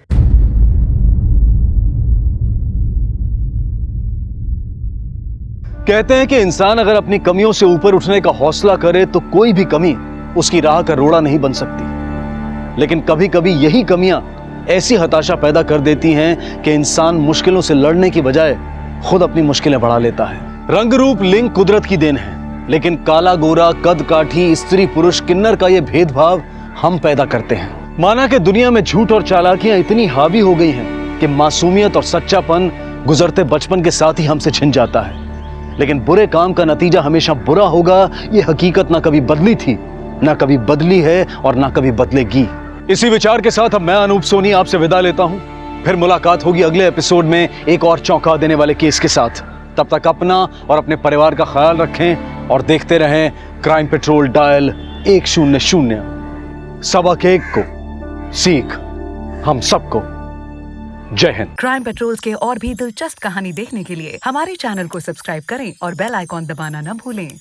Speaker 7: कहते हैं कि इंसान अगर अपनी कमियों से ऊपर उठने का हौसला करे तो कोई भी कमी उसकी राह का रोड़ा नहीं बन सकती। लेकिन कभी कभी यही कमियां ऐसी हताशा पैदा कर देती हैं कि इंसान मुश्किलों से लड़ने की बजाय खुद अपनी मुश्किलें बढ़ा लेता है। रंग रूप लिंग कुदरत की देन है, लेकिन काला गोरा, कद काठी, स्त्री पुरुष, किन्नर का यह भेदभाव हम पैदा करते हैं। माना कि दुनिया में झूठ और चालाकियां इतनी हावी हो गई हैं कि मासूमियत और सच्चापन गुजरते बचपन के साथ ही हमसे छिन जाता है। लेकिन बुरे काम का नतीजा हमेशा बुरा होगा, यह हकीकत ना कभी बदली थी, ना कभी बदली है और ना कभी बदलेगी। इसी विचार के साथ अब मैं अनूप सोनी आपसे विदा लेता हूं। फिर मुलाकात होगी अगले एपिसोड में एक और चौंका देने वाले केस के साथ। तब तक अपना और अपने परिवार का ख्याल रखें और देखते रहें क्राइम पेट्रोल डायल 100। सबक एक को सीख हम सबको। जय हिंद।
Speaker 15: क्राइम पेट्रोल के और भी दिलचस्प कहानी देखने के लिए हमारे चैनल को सब्सक्राइब करें और बेल आइकॉन दबाना न भूलें।